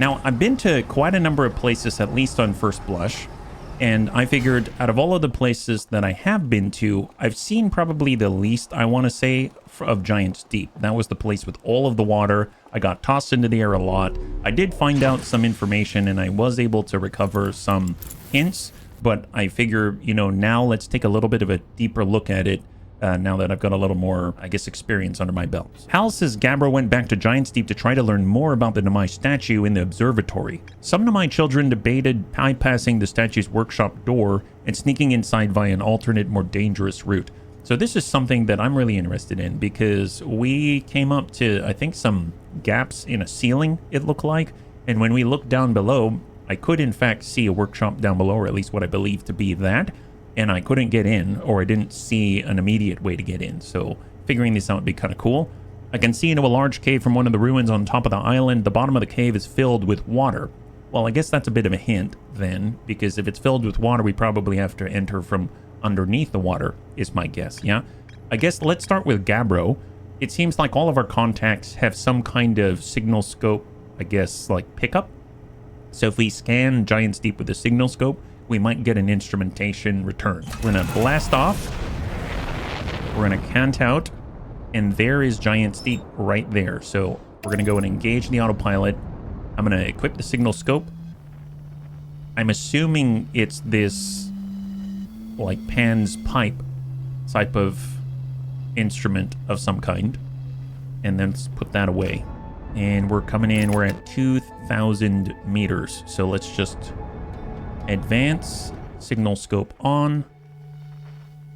Now, I've been to quite a number of places, at least on first blush, and I figured out of all of the places that I have been to, I've seen probably the least, I want to say, of Giant's Deep. That was the place with all of the water. I got tossed into the air a lot. I did find out some information, and I was able to recover some hints, but I figure, you know, now let's take a little bit of a deeper look at it. Now that I've got a little more, I guess, experience under my belt. Hal says Gabbro went back to Giant's Deep to try to learn more about the Namai statue in the observatory. Some Namai children debated bypassing the statue's workshop door and sneaking inside via an alternate, more dangerous route. So this is something that I'm really interested in because we came up to, I think, some gaps in a ceiling, it looked like. And when we looked down below, I could in fact see a workshop down below, or at least what I believe to be that. And I couldn't get in, or I didn't see an immediate way to get in. So figuring this out would be kind of cool. I can see into a large cave from one of the ruins on top of the island. The bottom of the cave is filled with water. Well, I guess that's a bit of a hint then, because if it's filled with water, we probably have to enter from underneath the water, is my guess, yeah? I guess let's start with Gabbro. It seems like all of our contacts have some kind of signal scope, I guess, like pickup. So if we scan Giant's Deep with a signal scope, we might get an instrumentation return. We're gonna blast off. We're gonna cant out. And there is Giant's Deep right there. So we're gonna go and engage the autopilot. I'm gonna equip the signal scope. I'm assuming it's this, like, Pan's pipe type of instrument of some kind. And then let's put that away. And we're coming in. We're at 2,000 meters. So let's just advance, signal scope on.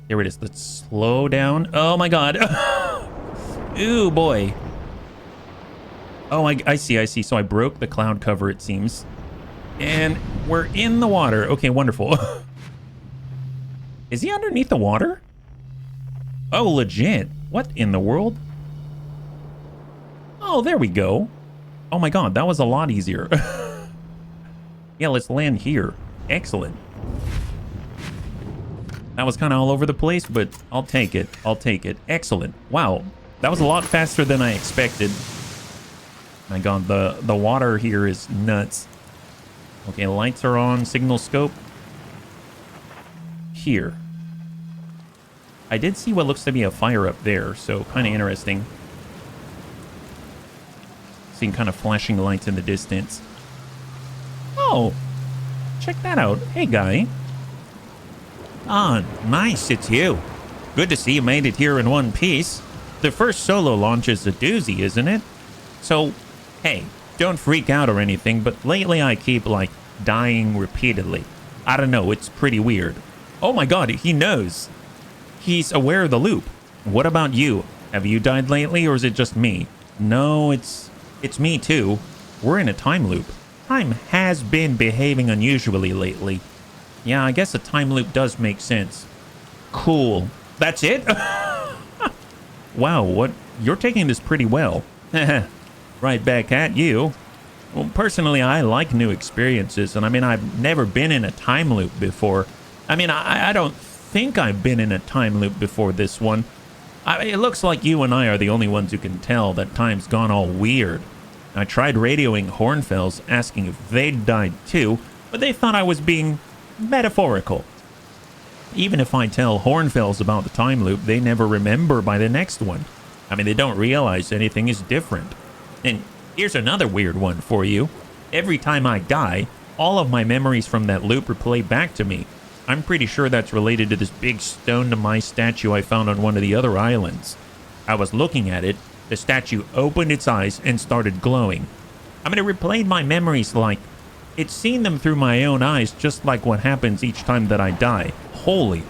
There it is. Let's slow down. Oh my god. Ooh, boy. Oh, I see. So I broke the cloud cover, it seems. And we're in the water. Okay, wonderful. Is he underneath the water? Oh, legit. What in the world? Oh, there we go. Oh my god, that was a lot easier. Yeah, let's land here. Excellent. That was kind of all over the place, but I'll take it. I'll take it. Excellent. Wow. That was a lot faster than I expected. My god, the water here is nuts. Okay, lights are on. Signal scope. Here. I did see what looks to be a fire up there, so kind of interesting. Seeing kind of flashing lights in the distance. Oh! Check that out. Hey, guy. Ah, nice, it's you. Good to see you made it here in one piece. The first solo launch is a doozy, isn't it? So, hey, don't freak out or anything, but lately I keep, like, dying repeatedly. I don't know, it's pretty weird. Oh my god, he knows. He's aware of the loop. What about you? Have you died lately, or is it just me? No, it's me too. We're in a time loop. Time has been behaving unusually lately. Yeah, I guess a time loop does make sense. Cool. That's it? Wow, what? You're taking this pretty well. Right back at you. Well, personally, I like new experiences, and I mean, I've never been in a time loop before. I mean, I don't think I've been in a time loop before this one. It looks like you and I are the only ones who can tell that time's gone all weird. I tried radioing Hornfells, asking if they'd died too, but they thought I was being metaphorical. Even if I tell Hornfells about the time loop, they never remember by the next one. I mean, they don't realize anything is different. And here's another weird one for you. Every time I die, all of my memories from that loop replay back to me. I'm pretty sure that's related to this big stone to my statue I found on one of the other islands. I was looking at it. The statue opened its eyes and started glowing. I mean, it replayed my memories like it's seen them through my own eyes, just like what happens each time that I die. Holy.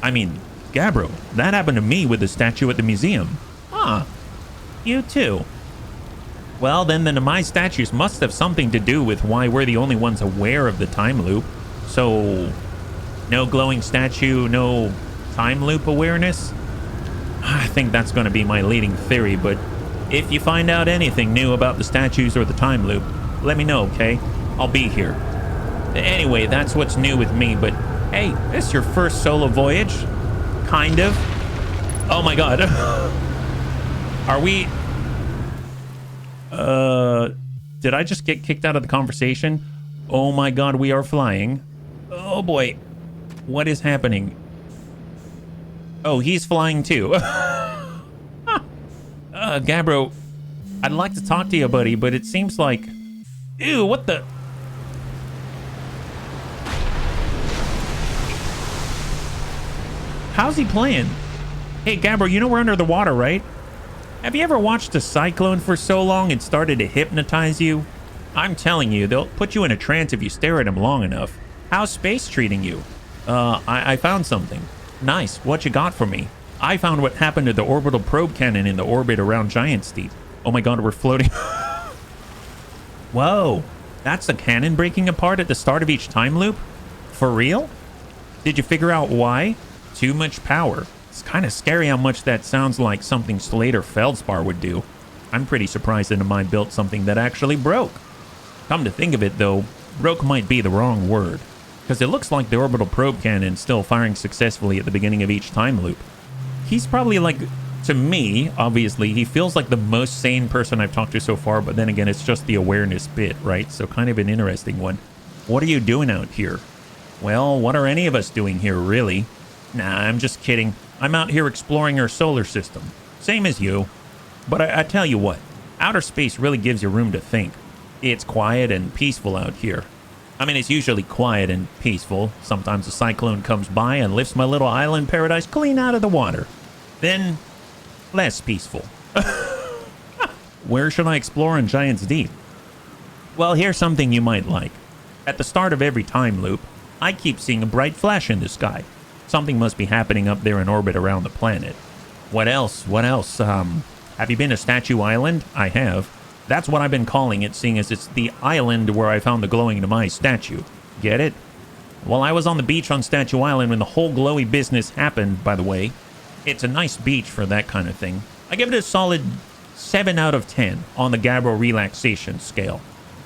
I mean, Gabbro, that happened to me with the statue at the museum. Ah, you too. Well, then the Namai statues must have something to do with why we're the only ones aware of the time loop. So, no glowing statue, no time loop awareness? I think that's going to be my leading theory, but if you find out anything new about the statues or the time loop, let me know, okay? I'll be here. Anyway, that's what's new with me, but hey, this your first solo voyage? Kind of. Oh my god. Are we... Did I just get kicked out of the conversation? Oh my god, we are flying. Oh boy. What is happening? Oh, he's flying too. Gabbro, I'd like to talk to you, buddy, but it seems like... Ew, what the... How's he playing? Hey, Gabbro, you know we're under the water, right? Have you ever watched a cyclone for so long it started to hypnotize you? I'm telling you, they'll put you in a trance if you stare at them long enough. How's space treating you? I found something. Nice, what you got for me? I found what happened to the orbital probe cannon in the orbit around Giant's Deep. Oh my god, we're floating. Whoa, that's the cannon breaking apart at the start of each time loop? For real? Did you figure out why? Too much power. It's kind of scary how much that sounds like something Slater Feldspar would do. I'm pretty surprised that mine built something that actually broke. Come to think of it though, broke might be the wrong word, because it looks like the orbital probe cannon's still firing successfully at the beginning of each time loop. He's probably like, to me, obviously, he feels like the most sane person I've talked to so far, but then again, it's just the awareness bit, right? So kind of an interesting one. What are you doing out here? Well, what are any of us doing here, really? Nah, I'm just kidding. I'm out here exploring our solar system. Same as you. But I tell you what, outer space really gives you room to think. It's quiet and peaceful out here. I mean, it's usually quiet and peaceful. Sometimes a cyclone comes by and lifts my little island paradise clean out of the water. Then, less peaceful. Where should I explore in Giant's Deep? Well, here's something you might like. At the start of every time loop, I keep seeing a bright flash in the sky. Something must be happening up there in orbit around the planet. What else? Have you been to Statue Island? I have. That's what I've been calling it, seeing as it's the island where I found the glowing demise statue. Get it? Well, I was on the beach on Statue Island when the whole glowy business happened, by the way. It's a nice beach for that kind of thing. I give it a solid 7 out of 10 on the Gabbro relaxation scale.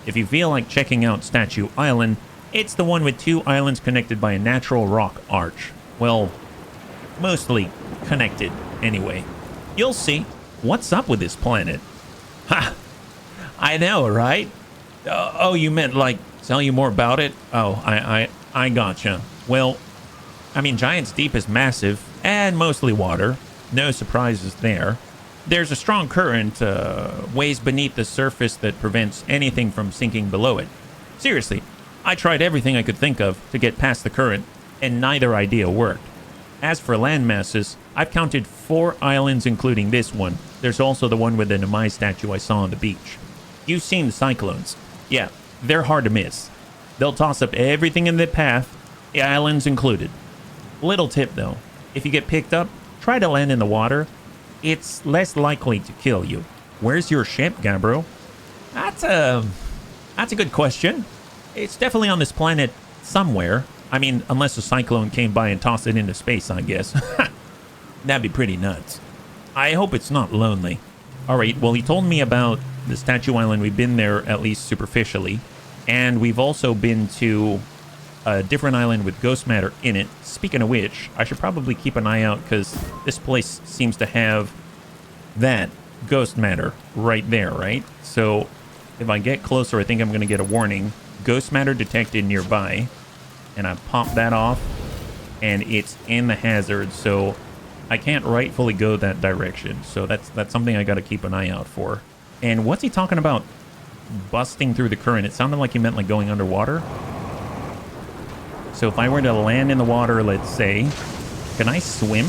If you feel like checking out Statue Island, it's the one with 2 islands connected by a natural rock arch. Well, mostly connected, anyway. You'll see. What's up with this planet? Ha! I know, right? Oh, you meant, like, tell you more about it? Oh, I gotcha. Well, I mean, Giant's Deep is massive and mostly water. No surprises there. There's a strong current ways beneath the surface that prevents anything from sinking below it. Seriously, I tried everything I could think of to get past the current, and neither idea worked. As for land masses, I've counted 4 islands including this one. There's also the one with the demise statue I saw on the beach. You've seen the cyclones. Yeah, they're hard to miss. They'll toss up everything in their path, the islands included. Little tip though, if you get picked up, try to land in the water. It's less likely to kill you. Where's your ship, Gabbro? That's a good question. It's definitely on this planet somewhere. I mean, unless a cyclone came by and tossed it into space, I guess. That'd be pretty nuts. I hope it's not lonely. Alright, well, he told me about the Statue Island. We've been there at least superficially. And we've also been to a different island with ghost matter in it. Speaking of which, I should probably keep an eye out because this place seems to have that ghost matter right there, right? So if I get closer, I think I'm going to get a warning. Ghost matter detected nearby. And I pop that off, and it's in the hazard, so I can't rightfully go that direction. So that's something I got to keep an eye out for. And what's he talking about busting through the current? It sounded like he meant like going underwater. So if I were to land in the water, let's say, can I swim?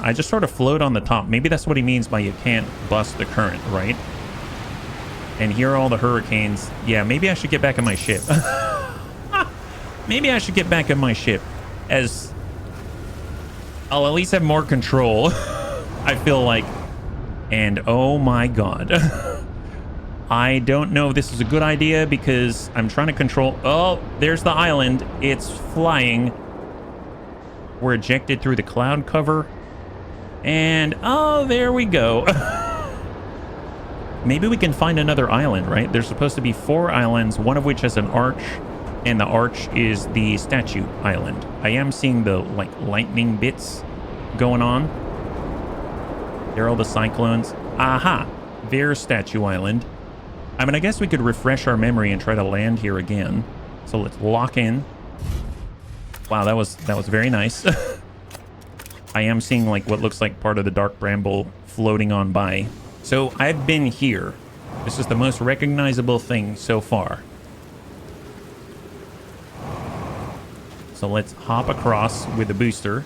I just sort of float on the top. Maybe that's what he means by you can't bust the current, right? And here are all the hurricanes. Yeah, maybe I should get back in my ship. Maybe I should get back in my ship, as I'll at least have more control, I feel like. And oh my god. I don't know if this is a good idea because I'm trying to control... Oh, there's the island. It's flying. We're ejected through the cloud cover. And oh, there we go. Maybe we can find another island, right? There's supposed to be 4 islands, one of which has an arch, and the arch is the statue island. I am seeing the, like, lightning bits going on. There are all the cyclones. Aha! There's Statue Island. I mean, I guess we could refresh our memory and try to land here again. So let's lock in. Wow, that was very nice. I am seeing like what looks like part of the dark bramble floating on by. So I've been here. This is the most recognizable thing so far. So let's hop across with the booster.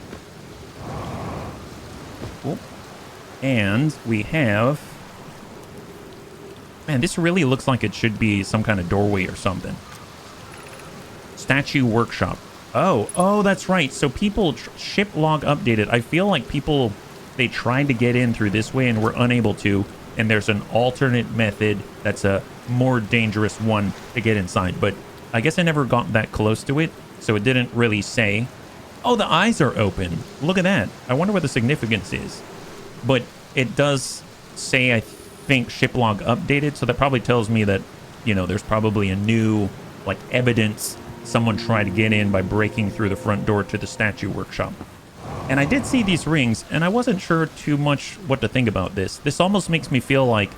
Cool. And we have... Man, this really looks like it should be some kind of doorway or something. Statue workshop. Oh, that's right. So people, ship log updated. I feel like people, they tried to get in through this way and were unable to. And there's an alternate method that's a more dangerous one to get inside. But I guess I never got that close to it, so it didn't really say. Oh, the eyes are open. Look at that. I wonder what the significance is. But it does say, I think, ship log updated, so that probably tells me that, you know, there's probably a new, like, evidence someone tried to get in by breaking through the front door to the statue workshop. And I did see these rings, and I wasn't sure too much what to think about this. This almost makes me feel like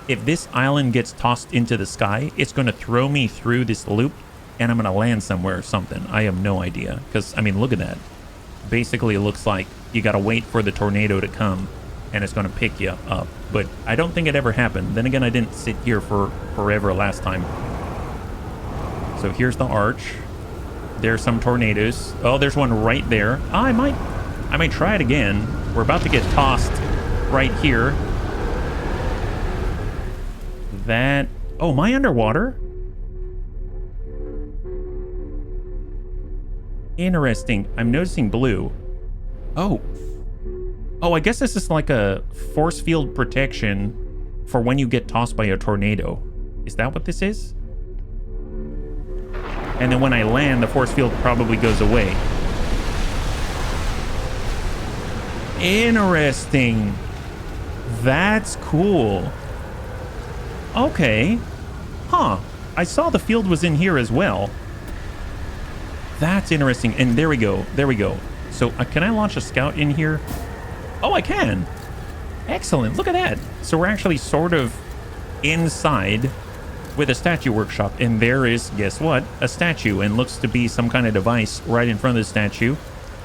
if this island gets tossed into the sky, it's going to throw me through this loop, and I'm going to land somewhere or something. I have no idea. Because, I mean, look at that. Basically, it looks like you got to wait for the tornado to come, and it's going to pick you up. But I don't think it ever happened. Then again, I didn't sit here for forever last time. So here's the arch. There's some tornadoes. Oh, there's one right there. Oh, I might try it again. We're about to get tossed right here. That... Oh, am I underwater? Interesting. I'm noticing blue. Oh. Oh, I guess this is like a force field protection for when you get tossed by a tornado. Is that what this is? And then when I land, the force field probably goes away. Interesting. That's cool. Okay. Huh. I saw the field was in here as well. That's interesting. And there we go. There we go. So can I launch a scout in here? Oh, I can. Excellent. Look at that. So we're actually sort of inside with a statue workshop. And there is, guess what? A statue. And looks to be some kind of device right in front of the statue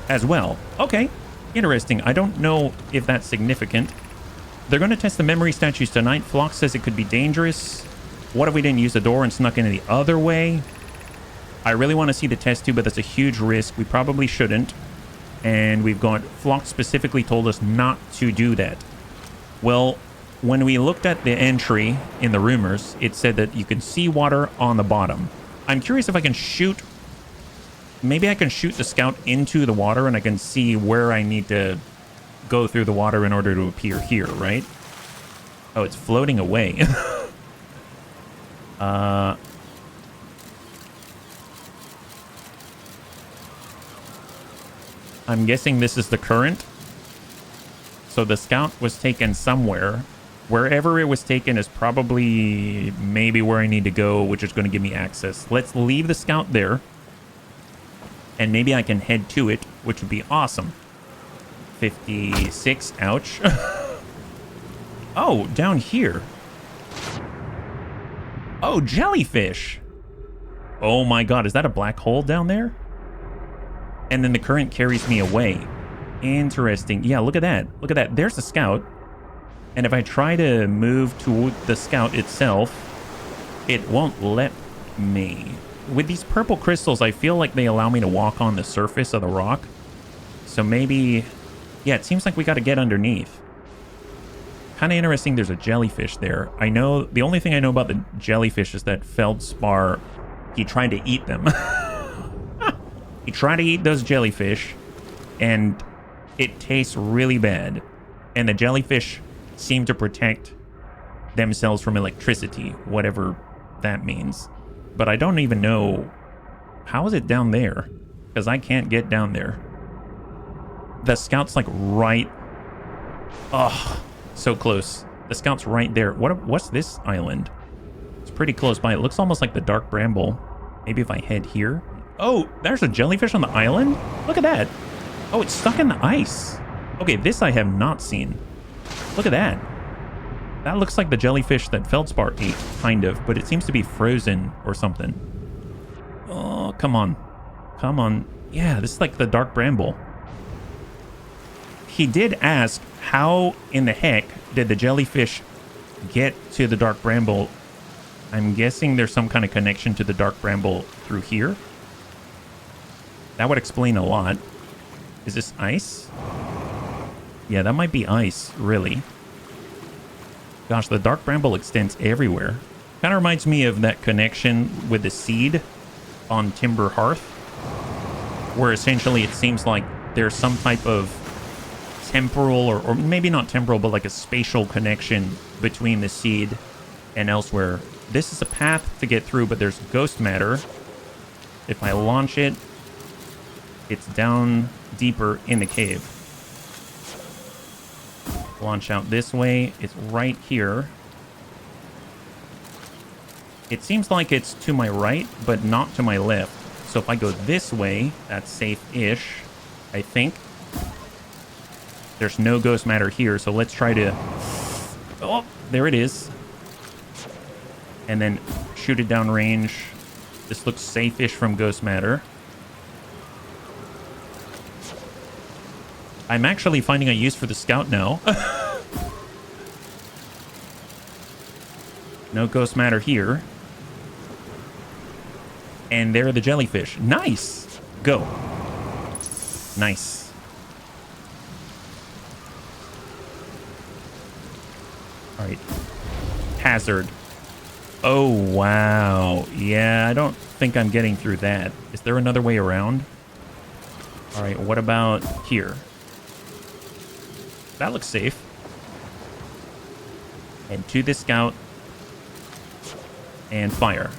as well. Okay. Interesting. I don't know if that's significant. They're going to test the memory statues tonight. Flock says it could be dangerous. What if we didn't use the door and snuck in the other way? I really want to see the test tube, but that's a huge risk. We probably shouldn't. And we've got... Flock specifically told us not to do that. Well, when we looked at the entry in the rumors, it said that you can see water on the bottom. I'm curious if I can shoot... Maybe I can shoot the scout into the water and I can see where I need to go through the water in order to appear here, right? Oh, it's floating away. I'm guessing this is the current. So the scout was taken somewhere. Wherever it was taken is probably maybe where I need to go, which is going to give me access. Let's leave the scout there. And maybe I can head to it, which would be awesome. 56. Ouch. Oh, down here. Oh, jellyfish. Oh my god, is that a black hole down there? And then the current carries me away. Interesting. Yeah, look at that. Look at that. There's the scout. And if I try to move to the scout itself, it won't let me. With these purple crystals, I feel like they allow me to walk on the surface of the rock. So maybe... Yeah, it seems like we got to get underneath. Kind of interesting there's a jellyfish there. I know... The only thing I know about the jellyfish is that Feldspar, he tried to eat them. He tried to eat those jellyfish, and it tastes really bad. And the jellyfish seem to protect themselves from electricity, whatever that means. But I don't even know... How is it down there? Because I can't get down there. The scout's like right... Oh, so close. The scout's right there. What's this island? It's pretty close by. It looks almost like the Dark Bramble. Maybe if I head here... Oh, there's a jellyfish on the island? Look at that. Oh, it's stuck in the ice. Okay, this I have not seen. Look at that. That looks like the jellyfish that Feldspar ate, kind of, but it seems to be frozen or something. Oh, come on. Come on. Yeah, this is like the dark bramble. He did ask, how in the heck did the jellyfish get to the dark bramble? I'm guessing there's some kind of connection to the dark bramble through here. That would explain a lot. Is this ice? Yeah, that might be ice, really. Gosh, the dark bramble extends everywhere. Kind of reminds me of that connection with the seed on Timber Hearth, where essentially it seems like there's some type of temporal, or maybe not temporal, but like a spatial connection between the seed and elsewhere. This is a path to get through, but there's ghost matter. If I launch it, it's down deeper in the cave. Launch out this way. It's right here. It seems like it's to my right, but not to my left. So if I go this way, that's safe-ish, I think. There's no ghost matter here, so let's try to... Oh, there it is. And then shoot it down range. This looks safe-ish from ghost matter. I'm actually finding a use for the scout now. No ghost matter here. And there are the jellyfish. Nice! Go. Nice. Alright. Hazard. Oh, wow. Yeah, I don't think I'm getting through that. Is there another way around? Alright, what about here? That looks safe. And to the scout. And fire.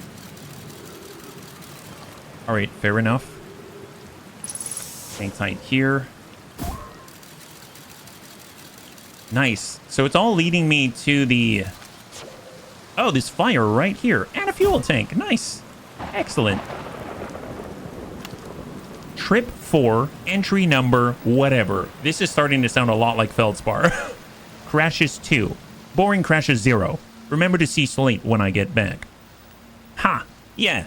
Alright, fair enough. Hang tight here. Nice. So it's all leading me to the... Oh, this fire right here. And a fuel tank. Nice. Excellent. Trip 4, entry number, whatever. This is starting to sound a lot like Feldspar. Crashes 2. Boring crashes 0. Remember to see Slate when I get back. Ha! Yeah.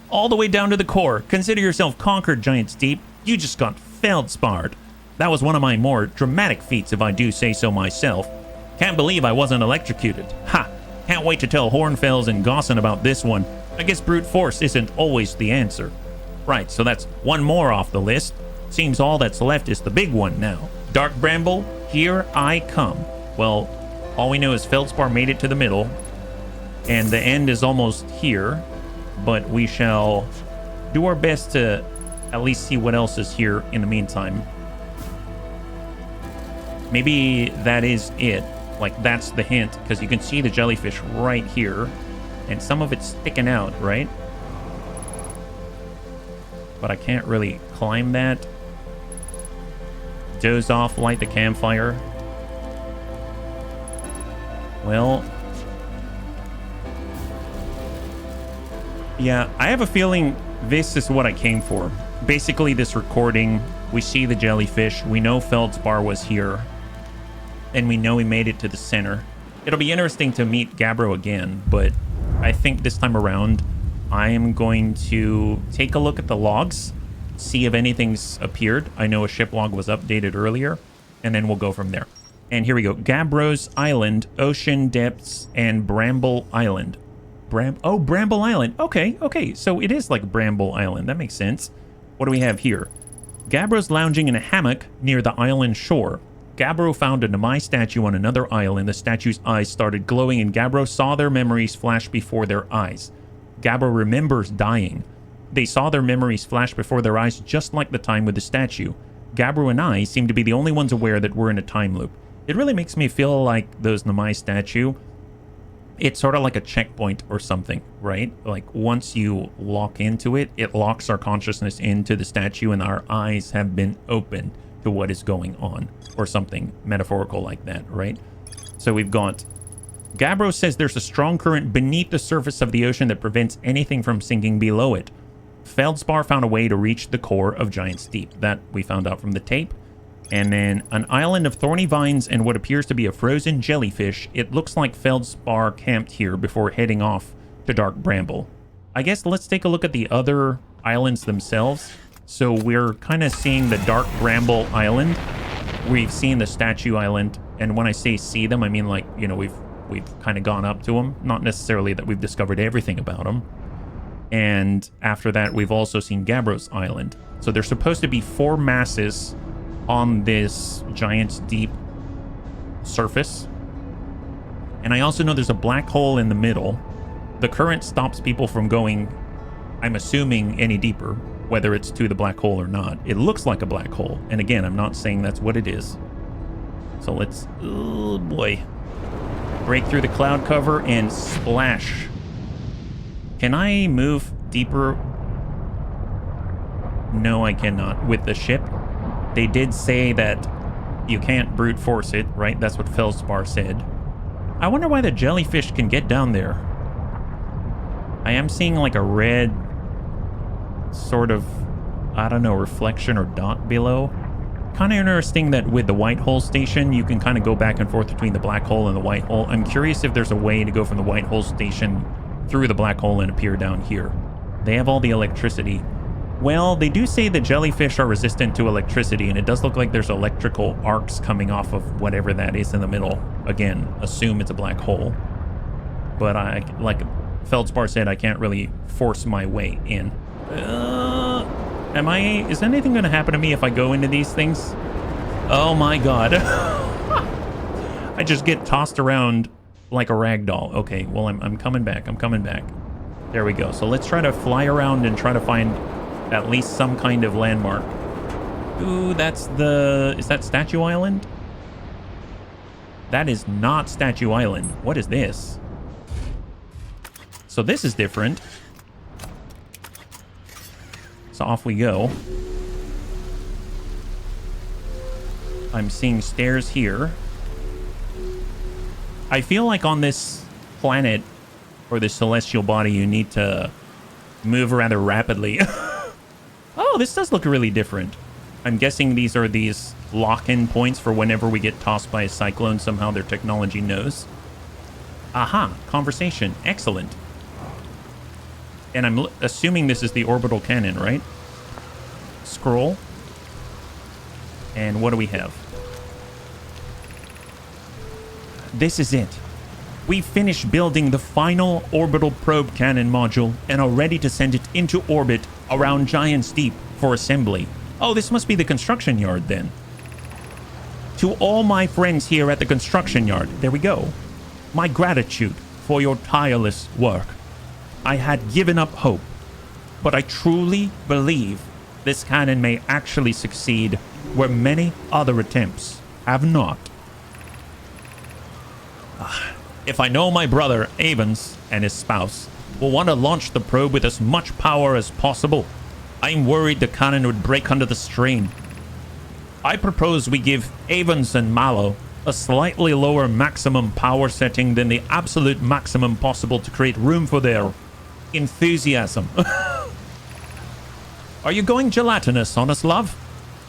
All the way down to the core. Consider yourself conquered, Giant Steep. You just got Feldsparred. That was one of my more dramatic feats, if I do say so myself. Can't believe I wasn't electrocuted. Ha! Can't wait to tell Hornfels and Gosson about this one. I guess brute force isn't always the answer. Right, so that's one more off the list. Seems all that's left is the big one now. Dark Bramble, here I come. Well, all we know is Feldspar made it to the middle, and the end is almost here, but we shall do our best to at least see what else is here in the meantime. Maybe that is it. Like, that's the hint, because you can see the jellyfish right here, and some of it's sticking out, right? But I can't really climb that. Doze off, light the campfire. Well, yeah, I have a feeling this is what I came for. Basically, this recording, we see the jellyfish, we know Feldspar was here, and we know he made it to the center. It'll be interesting to meet Gabbro again, but I think this time around, I am going to take a look at the logs, see if anything's appeared. I know a ship log was updated earlier, and then we'll go from there. And here we go. Gabbro's Island, Ocean Depths, and Bramble Island. Bramble Island. Okay. So it is like Bramble Island. That makes sense. What do we have here? Gabbro's lounging in a hammock near the island shore. Gabbro found a Namai statue on another island. The statue's eyes started glowing, and Gabbro saw their memories flash before their eyes. Gabbro remembers dying. They saw their memories flash before their eyes, just like the time with the statue. Gabbro and I seem to be the only ones aware that we're in a time loop. It really makes me feel like those Namai statue, it's sort of like a checkpoint or something, right? Like, once you lock into it, it locks our consciousness into the statue, and our eyes have been opened to what is going on, or something metaphorical like that, right? So we've got... Gabbro says there's a strong current beneath the surface of the ocean that prevents anything from sinking below it. Feldspar found a way to reach the core of Giant Steep. That we found out from the tape. And then an island of thorny vines and what appears to be a frozen jellyfish. It looks like Feldspar camped here before heading off to Dark Bramble. I guess let's take a look at the other islands themselves. So we're kind of seeing the Dark Bramble Island. We've seen the Statue Island. And when I say see them, I mean like, you know, we've kind of gone up to them. Not necessarily that we've discovered everything about them. And after that, we've also seen Gabros Island. So there's supposed to be 4 masses on this giant deep surface. And I also know there's a black hole in the middle. The current stops people from going, I'm assuming, any deeper, whether it's to the black hole or not. It looks like a black hole. And again, I'm not saying that's what it is. So let's, oh boy, break through the cloud cover and splash. Can I move deeper? No, I cannot with the ship. They did say that you can't brute force it, right? That's what Feldspar said. I wonder why the jellyfish can get down there. I am seeing like a red sort of, I don't know, reflection or dot below. Kind of interesting that with the white hole station, you can kind of go back and forth between the black hole and the white hole. I'm curious if there's a way to go from the white hole station through the black hole and appear down here. They have all the electricity. Well, they do say the jellyfish are resistant to electricity, and it does look like there's electrical arcs coming off of whatever that is in the middle. Again, assume it's a black hole. But I, like Feldspar said, I can't really force my way in. Is anything going to happen to me if I go into these things? Oh my god. I just get tossed around like a rag doll. Okay, well, I'm coming back. I'm coming back. There we go. So let's try to fly around and try to find at least some kind of landmark. Ooh, that's the... Is that Statue Island? That is not Statue Island. What is this? So this is different. So off we go. I'm seeing stairs here. I feel like on this planet or this celestial body, you need to move rather rapidly. Oh, this does look really different. I'm guessing these are these lock-in points for whenever we get tossed by a cyclone. Somehow their technology knows. Aha, conversation. Excellent. And I'm assuming this is the orbital cannon, right? Scroll. And what do we have? This is it. We finished building the final orbital probe cannon module and are ready to send it into orbit around Giant's Deep for assembly. Oh, this must be the construction yard then. To all my friends here at the construction yard, there we go. My gratitude for your tireless work. I had given up hope, but I truly believe this cannon may actually succeed where many other attempts have not. If I know my brother, Avens, and his spouse will want to launch the probe with as much power as possible, I'm worried the cannon would break under the strain. I propose we give Avens and Mallow a slightly lower maximum power setting than the absolute maximum possible to create room for their enthusiasm. Are you going gelatinous, honest love?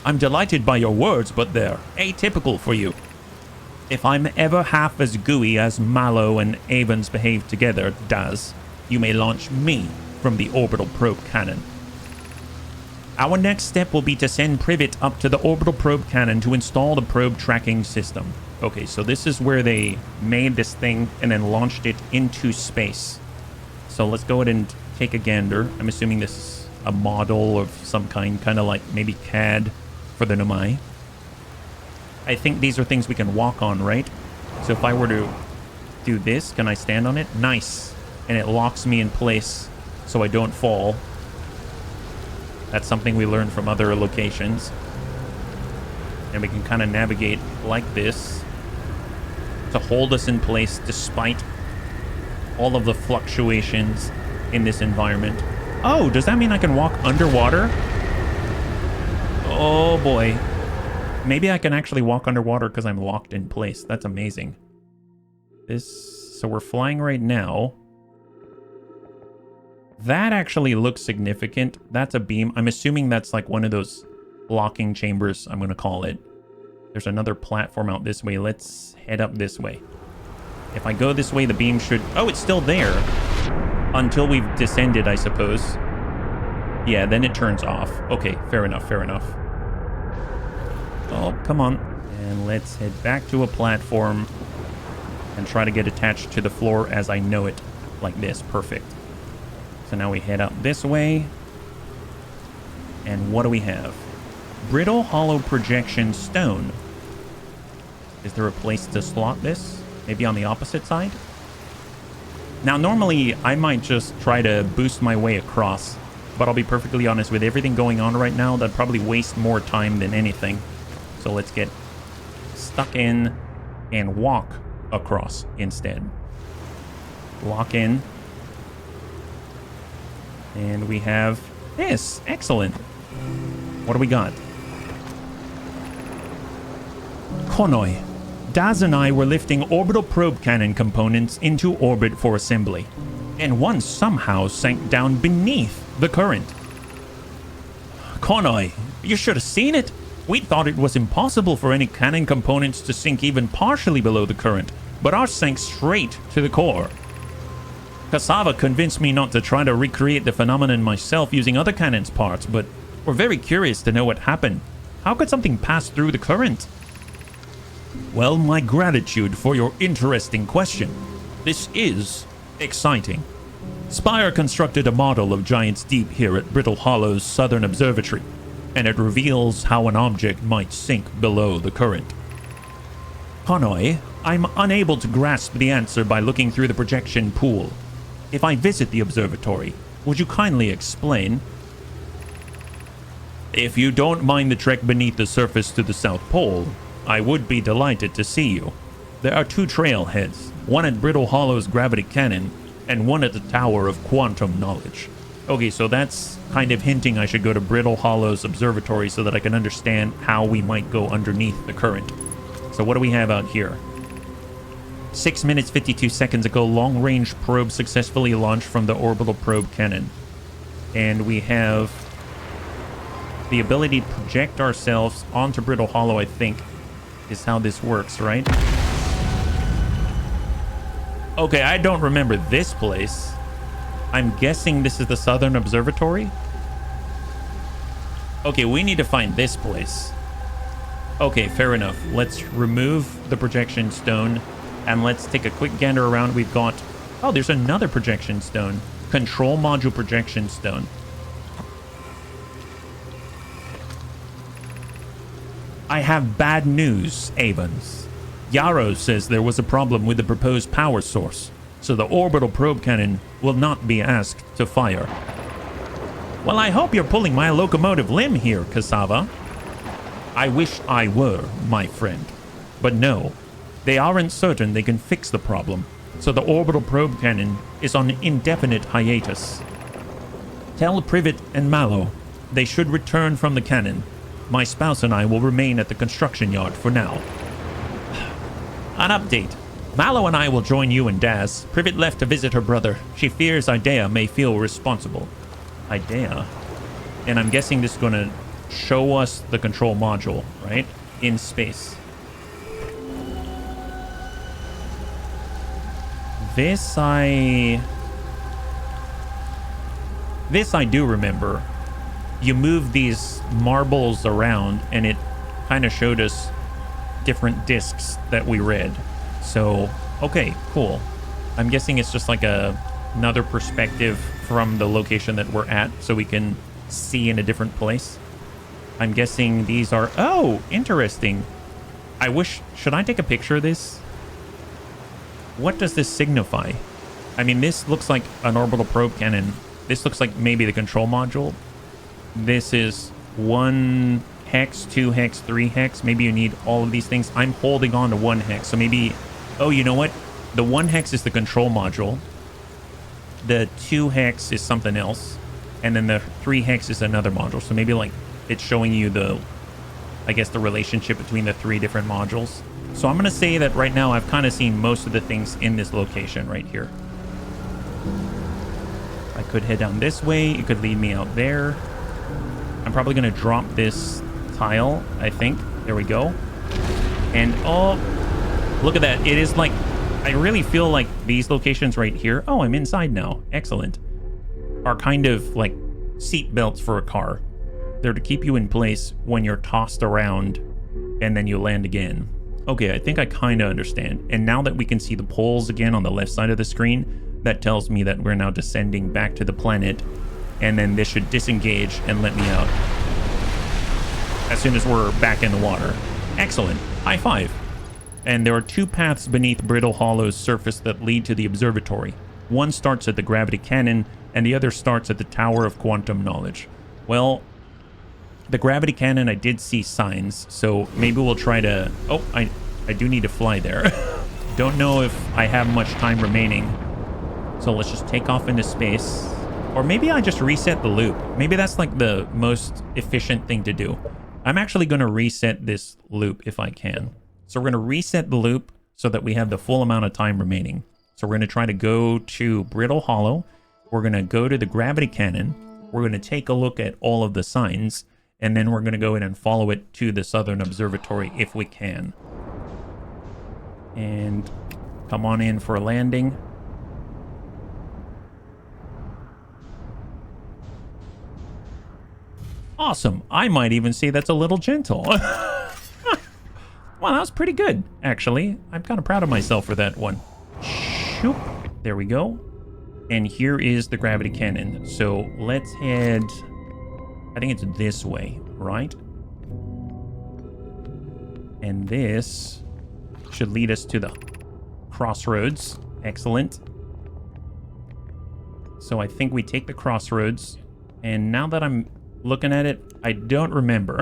I'm delighted by your words, but they're atypical for you. If I'm ever half as gooey as Mallow and Avens behave together, Daz, you may launch me from the orbital probe cannon. Our next step will be to send Privet up to the orbital probe cannon to install the probe tracking system. Okay, so this is where they made this thing and then launched it into space. So let's go ahead and take a gander. I'm assuming this is a model of some kind of like maybe CAD for the Nomai. I think these are things we can walk on, right? So if I were to do this, can I stand on it? Nice. And it locks me in place so I don't fall. That's something we learned from other locations. And we can kind of navigate like this to hold us in place despite all of the fluctuations in this environment. Oh, does that mean I can walk underwater? Oh boy. Maybe I can actually walk underwater because I'm locked in place. That's amazing. So we're flying right now. That actually looks significant. That's a beam. I'm assuming that's like one of those locking chambers, I'm going to call it. There's another platform out this way. Let's head up this way. If I go this way, the beam should... Oh, it's still there. Until we've descended, I suppose. Yeah, then it turns off. Okay, fair enough, fair enough. Oh, come on. And let's head back to a platform and try to get attached to the floor as I know it. Like this. Perfect. So now we head up this way. And what do we have? Brittle hollow projection stone. Is there a place to slot this? Maybe on the opposite side? Now, normally, I might just try to boost my way across. But I'll be perfectly honest, with everything going on right now, that'd probably waste more time than anything. So let's get stuck in and walk across instead. Lock in. And we have this. Excellent. What do we got? Konoi. Daz and I were lifting orbital probe cannon components into orbit for assembly, and one somehow sank down beneath the current. Konoi, you should have seen it. We thought it was impossible for any cannon components to sink even partially below the current, but ours sank straight to the core. Cassava convinced me not to try to recreate the phenomenon myself using other cannons' parts, but we're very curious to know what happened. How could something pass through the current? Well, my gratitude for your interesting question. This is exciting. Spire constructed a model of Giant's Deep here at Brittle Hollow's Southern Observatory, and it reveals how an object might sink below the current. Konoi, I'm unable to grasp the answer by looking through the projection pool. If I visit the observatory, would you kindly explain? If you don't mind the trek beneath the surface to the South Pole, I would be delighted to see you. There are two trailheads, one at Brittle Hollow's gravity cannon, and one at the Tower of Quantum Knowledge. Okay, so that's kind of hinting I should go to Brittle Hollow's observatory so that I can understand how we might go underneath the current. So what do we have out here? 6 minutes 52 seconds ago, long-range probe successfully launched from the orbital probe cannon. And we have the ability to project ourselves onto Brittle Hollow, I think, is how this works, right? Okay, I don't remember this place. I'm guessing this is the Southern Observatory. Okay, we need to find this place. Okay, fair enough. Let's remove the projection stone and let's take a quick gander around. We've got... Oh, there's another projection stone. Control module projection stone. I have bad news, Avons. Yarrow says there was a problem with the proposed power source, so the orbital probe cannon will not be asked to fire. Well, I hope you're pulling my locomotive limb here, Cassava. I wish I were, my friend. But no, they aren't certain they can fix the problem, so the orbital probe cannon is on indefinite hiatus. Tell Privet and Mallow they should return from the cannon. My spouse and I will remain at the construction yard for now. An update. Mallow and I will join you and Daz. Privet left to visit her brother. She fears Idea may feel responsible. Idea? And I'm guessing this is going to show us the control module, right? In space. This I do remember. You move these marbles around and it kind of showed us different discs that we read. So, okay, cool. I'm guessing it's just like another perspective from the location that we're at so we can see in a different place. I'm guessing these are... Oh, interesting. I wish... Should I take a picture of this? What does this signify? I mean, this looks like an orbital probe cannon. This looks like maybe the control module. This is 1 hex, 2 hex, 3 hex. Maybe you need all of these things. I'm holding on to 1 hex. So maybe... Oh, you know what? The 1 hex is the control module. The 2 hex is something else. And then the 3 hex is another module. So maybe like it's showing you the... I guess the relationship between the 3 different modules. So I'm going to say that right now I've kind of seen most of the things in this location right here. I could head down this way. It could lead me out there. I'm probably going to drop this tile, I think. There we go. And oh, look at that. It is like, I really feel like these locations right here. Oh, I'm inside now. Excellent. Are kind of like seat belts for a car. They're to keep you in place when you're tossed around and then you land again. Okay, I think I kind of understand. And now that we can see the poles again on the left side of the screen, that tells me that we're now descending back to the planet. And then this should disengage and let me out as soon as we're back in the water. Excellent. High five. And there are two paths beneath Brittle Hollow's surface that lead to the observatory. One starts at the gravity cannon, and the other starts at the Tower of Quantum Knowledge. Well, the gravity cannon, I did see signs, so maybe we'll try to... Oh, I do need to fly there. Don't know if I have much time remaining. So let's just take off into space. Or maybe I just reset the loop. Maybe that's like the most efficient thing to do. I'm actually going to reset this loop if I can. So we're going to reset the loop so that we have the full amount of time remaining. So we're going to try to go to Brittle Hollow. We're going to go to the gravity cannon. We're going to take a look at all of the signs. And then we're going to go in and follow it to the Southern Observatory if we can. And come on in for a landing. Awesome. I might even say that's a little gentle. Well, that was pretty good, actually. I'm kind of proud of myself for that one. Shoop. There we go. And here is the gravity cannon. So let's head... I think it's this way, right? And this should lead us to the crossroads. Excellent. So I think we take the crossroads. And now that I'm looking at it, I don't remember.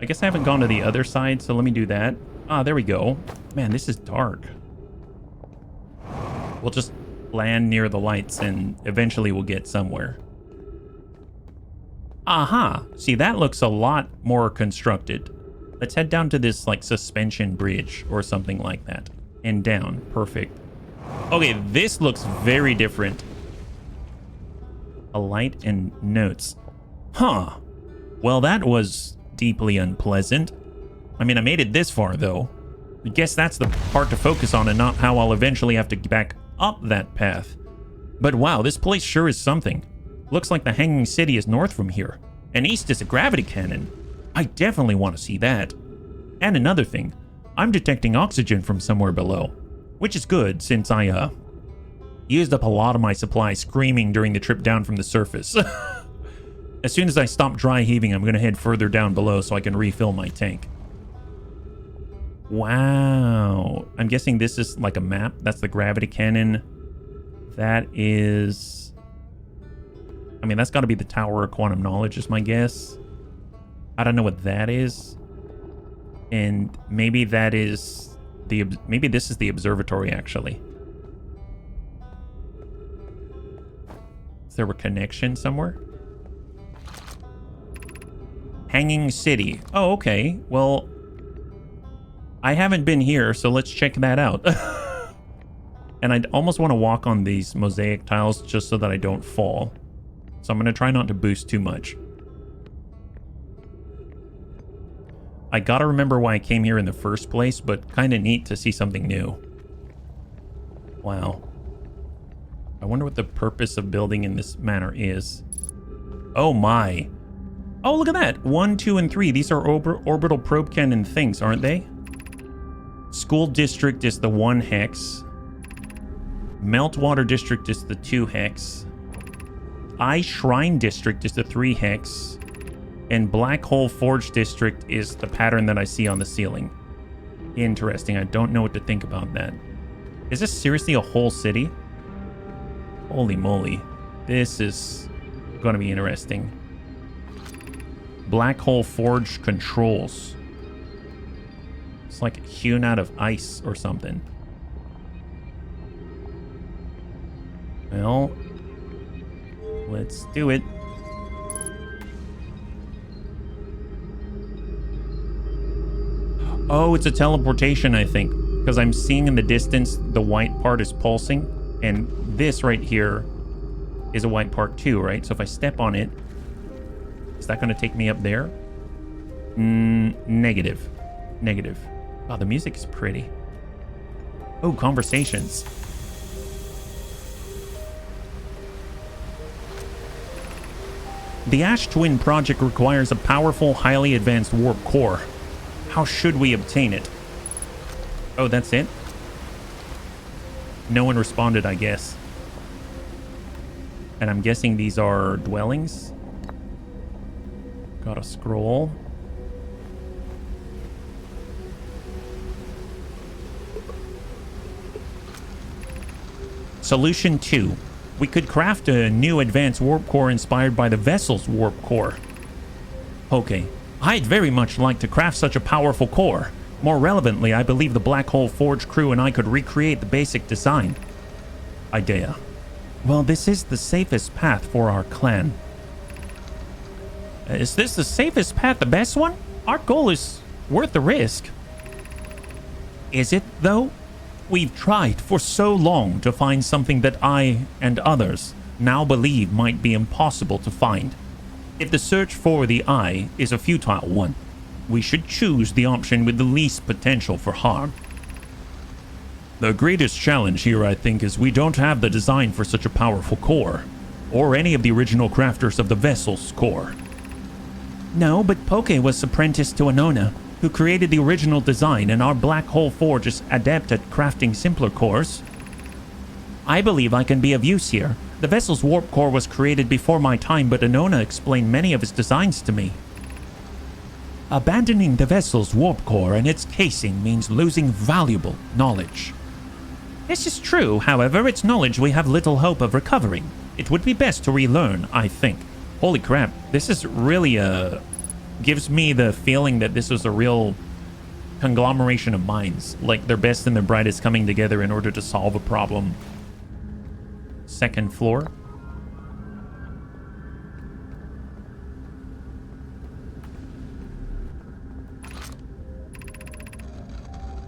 I guess I haven't gone to the other side, so let me do that. Ah, there we go. Man, this is dark. We'll just land near the lights and eventually we'll get somewhere. Aha! See, that looks a lot more constructed. Let's head down to this, like, suspension bridge or something like that. And down. Perfect. Okay, this looks very different. A light and notes. Huh. Well, that was deeply unpleasant. I mean, I made it this far, though. I guess that's the part to focus on and not how I'll eventually have to get back up that path. But wow, this place sure is something. Looks like the Hanging City is north from here, and east is a gravity cannon. I definitely want to see that. And another thing, I'm detecting oxygen from somewhere below, which is good since I, used up a lot of my supply screaming during the trip down from the surface. As soon as I stop dry heaving, I'm going to head further down below so I can refill my tank. Wow. I'm guessing this is like a map. That's the gravity cannon. That is... I mean, that's got to be the Tower of Quantum Knowledge is my guess. I don't know what that is. And maybe that is the... Maybe this is the observatory, actually. Is there a connection somewhere? Hanging City. Oh, okay. Well, I haven't been here, so let's check that out. And I almost want to walk on these mosaic tiles just so that I don't fall. So I'm going to try not to boost too much. I gotta remember why I came here in the first place, but kind of neat to see something new. Wow. I wonder what the purpose of building in this manner is. Oh my. Oh, look at that. 1, 2, and 3. These are orbital probe cannon things, aren't they? School District is the 1 hex. Meltwater District is the 2 hex. Eye Shrine District is the 3 hex. And Black Hole Forge District is the pattern that I see on the ceiling. Interesting. I don't know what to think about that. Is this seriously a whole city? Holy moly. This is going to be interesting. Black Hole Forge controls. It's like hewn out of ice or something. Well, let's do it. Oh, it's a teleportation, I think. Because I'm seeing in the distance the white part is pulsing. And this right here is a white part too, right? So if I step on it, is that going to take me up there? Negative. Negative. Oh, the music is pretty. Oh, conversations. The Ash Twin project requires a powerful, highly advanced warp core. How should we obtain it? Oh, that's it? No one responded, I guess. And I'm guessing these are dwellings. Got a scroll. Solution 2. We could craft a new advanced warp core inspired by the vessel's warp core. Okay. I'd very much like to craft such a powerful core. More relevantly, I believe the Black Hole Forge crew and I could recreate the basic design. Idea. Well, this is the safest path for our clan. Is this the safest path, the best one? Our goal is worth the risk. Is it, though? We've tried for so long to find something that I and others now believe might be impossible to find. If the search for the eye is a futile one, we should choose the option with the least potential for harm. The greatest challenge here, I think, is we don't have the design for such a powerful core, or any of the original crafters of the vessel's core. No, but Poke was apprenticed to Anona, who created the original design, and our Black Hole Forge is adept at crafting simpler cores. I believe I can be of use here. The vessel's warp core was created before my time, but Anona explained many of his designs to me. Abandoning the vessel's warp core and its casing means losing valuable knowledge. This is true, however, it's knowledge we have little hope of recovering. It would be best to relearn, I think. Holy crap, this is really gives me the feeling that this was a real conglomeration of minds, like their best and their brightest coming together in order to solve a problem. Second floor.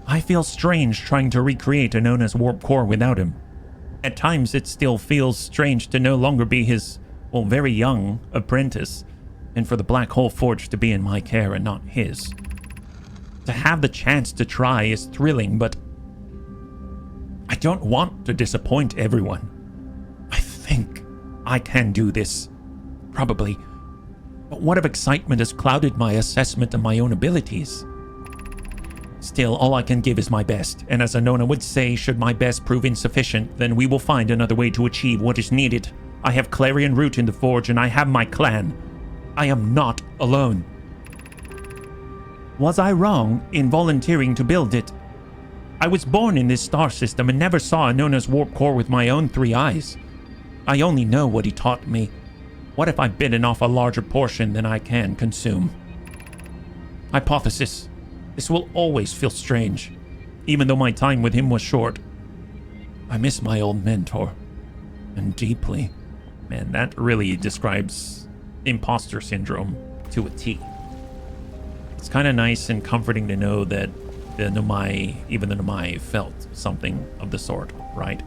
I feel strange trying to recreate Anona's warp core without him. At times it still feels strange to no longer be his, well, very young apprentice, and for the Black Hole Forge to be in my care and not his. To have the chance to try is thrilling, but I don't want to disappoint everyone. I think I can do this. Probably. But what if excitement has clouded my assessment of my own abilities? Still, all I can give is my best, and as Anona would say, should my best prove insufficient, then we will find another way to achieve what is needed. I have Clarion Root in the Forge, and I have my clan. I am not alone. Was I wrong in volunteering to build it? I was born in this star system and never saw Anona's warp core with my own 3 eyes. I only know what he taught me. What if I've bitten off a larger portion than I can consume? Hypothesis. This will always feel strange, even though my time with him was short. I miss my old mentor, and deeply. Man, that really describes imposter syndrome to a T. It's kind of nice and comforting to know that the Nomai, even the Nomai, felt something of the sort, right?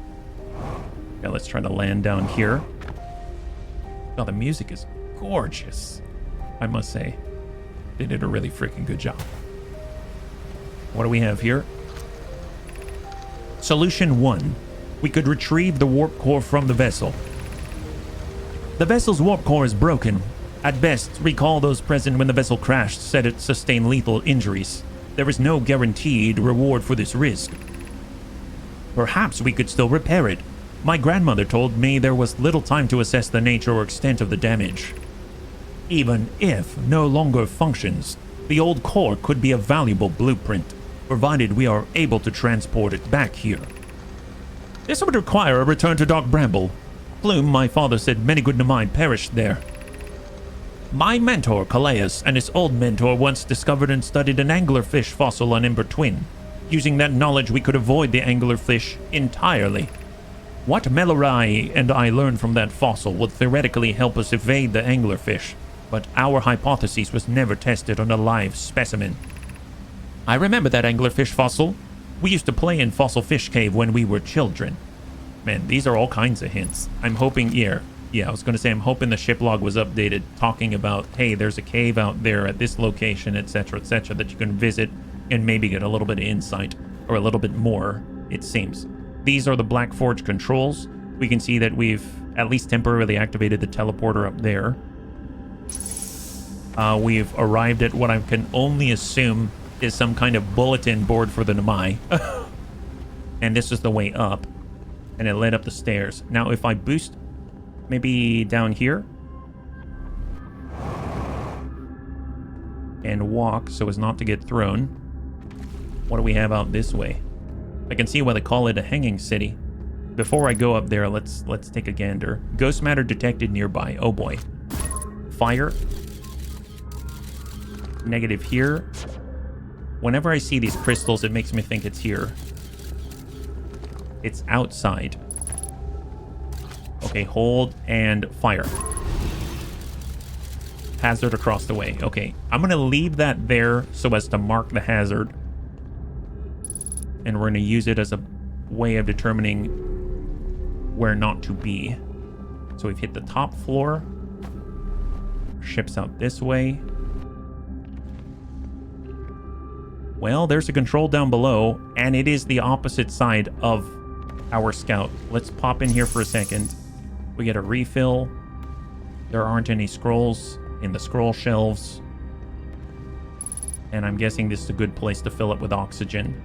Yeah, let's try to land down here. Oh, the music is gorgeous, I must say. They did a really freaking good job. What do we have here? Solution 1. We could retrieve the warp core from the vessel. The vessel's warp core is broken. At best, recall those present when the vessel crashed said it sustained lethal injuries. There is no guaranteed reward for this risk. Perhaps we could still repair it. My grandmother told me there was little time to assess the nature or extent of the damage. Even if no longer functions, the old core could be a valuable blueprint, provided we are able to transport it back here. This would require a return to Dark Bramble. Plume, my father said many good Nomai perished there. My mentor, Calais, and his old mentor once discovered and studied an anglerfish fossil on Ember Twin. Using that knowledge, we could avoid the anglerfish entirely. What Melorai and I learned from that fossil would theoretically help us evade the anglerfish, but our hypothesis was never tested on a live specimen. I remember that anglerfish fossil. We used to play in Fossil Fish Cave when we were children. Man, these are all kinds of hints. I'm hoping, yeah, I was going to say, I'm hoping the ship log was updated talking about, hey, there's a cave out there at this location, etc., that you can visit and maybe get a little bit of insight, or a little bit more, it seems. These are the Black Forge controls. We can see that we've at least temporarily activated the teleporter up there. We've arrived at what I can only assume is some kind of bulletin board for the Namai. And this is the way up. And it led up the stairs. Now, if I boost maybe down here and walk so as not to get thrown, what do we have out this way? I can see why they call it a hanging city. Before I go up there, let's take a gander. Ghost matter detected nearby. Oh boy. Fire. Negative here. Whenever I see these crystals, it makes me think it's here. It's outside. Okay, hold and fire. Hazard across the way. Okay, I'm going to leave that there so as to mark the hazard. And we're going to use it as a way of determining where not to be. So we've hit the top floor. Ship's out this way. Well, there's a control down below, and it is the opposite side of our scout. Let's pop in here for a second. We get a refill. There aren't any scrolls in the scroll shelves. And I'm guessing this is a good place to fill it with oxygen.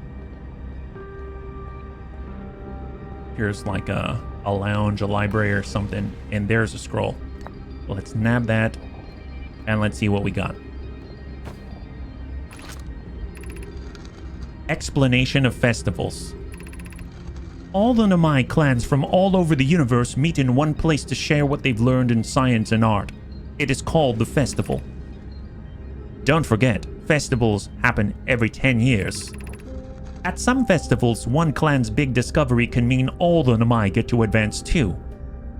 Here's like a lounge, a library or something, and there's a scroll. Well, let's nab that, and let's see what we got. Explanation of festivals. All the Namai clans from all over the universe meet in one place to share what they've learned in science and art. It is called the festival. Don't forget, festivals happen every 10 years. At some festivals, one clan's big discovery can mean all the Namai get to advance too,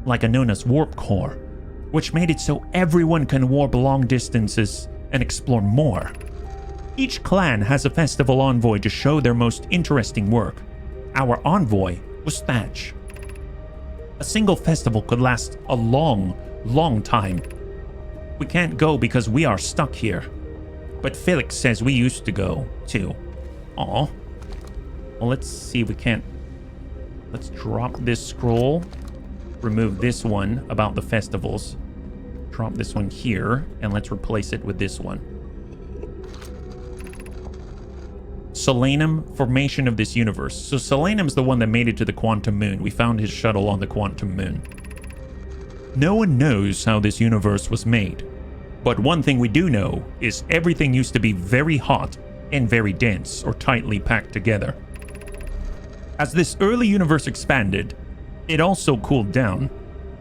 like a known as warp core, which made it so everyone can warp long distances and explore more. Each clan has a festival envoy to show their most interesting work. Our envoy was Thatch. A single festival could last a long, long time. We can't go because we are stuck here. But Felix says we used to go, too. Aw. Well, let's see if we can't... Let's drop this scroll. Remove this one about the festivals. Drop this one here, and let's replace it with this one. Solanum, formation of this universe. So Solanum's the one that made it to the quantum moon. We found his shuttle on the quantum moon. No one knows how this universe was made. But one thing we do know is everything used to be very hot and very dense or tightly packed together. As this early universe expanded, it also cooled down.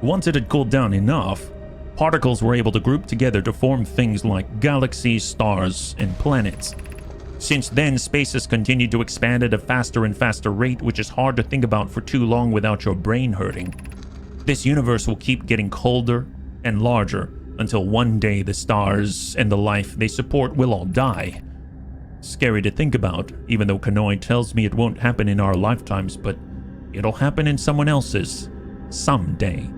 Once it had cooled down enough, particles were able to group together to form things like galaxies, stars, and planets. Since then, space has continued to expand at a faster and faster rate, which is hard to think about for too long without your brain hurting. This universe will keep getting colder and larger until one day the stars and the life they support will all die. Scary to think about, even though Kanoi tells me it won't happen in our lifetimes, but it'll happen in someone else's someday.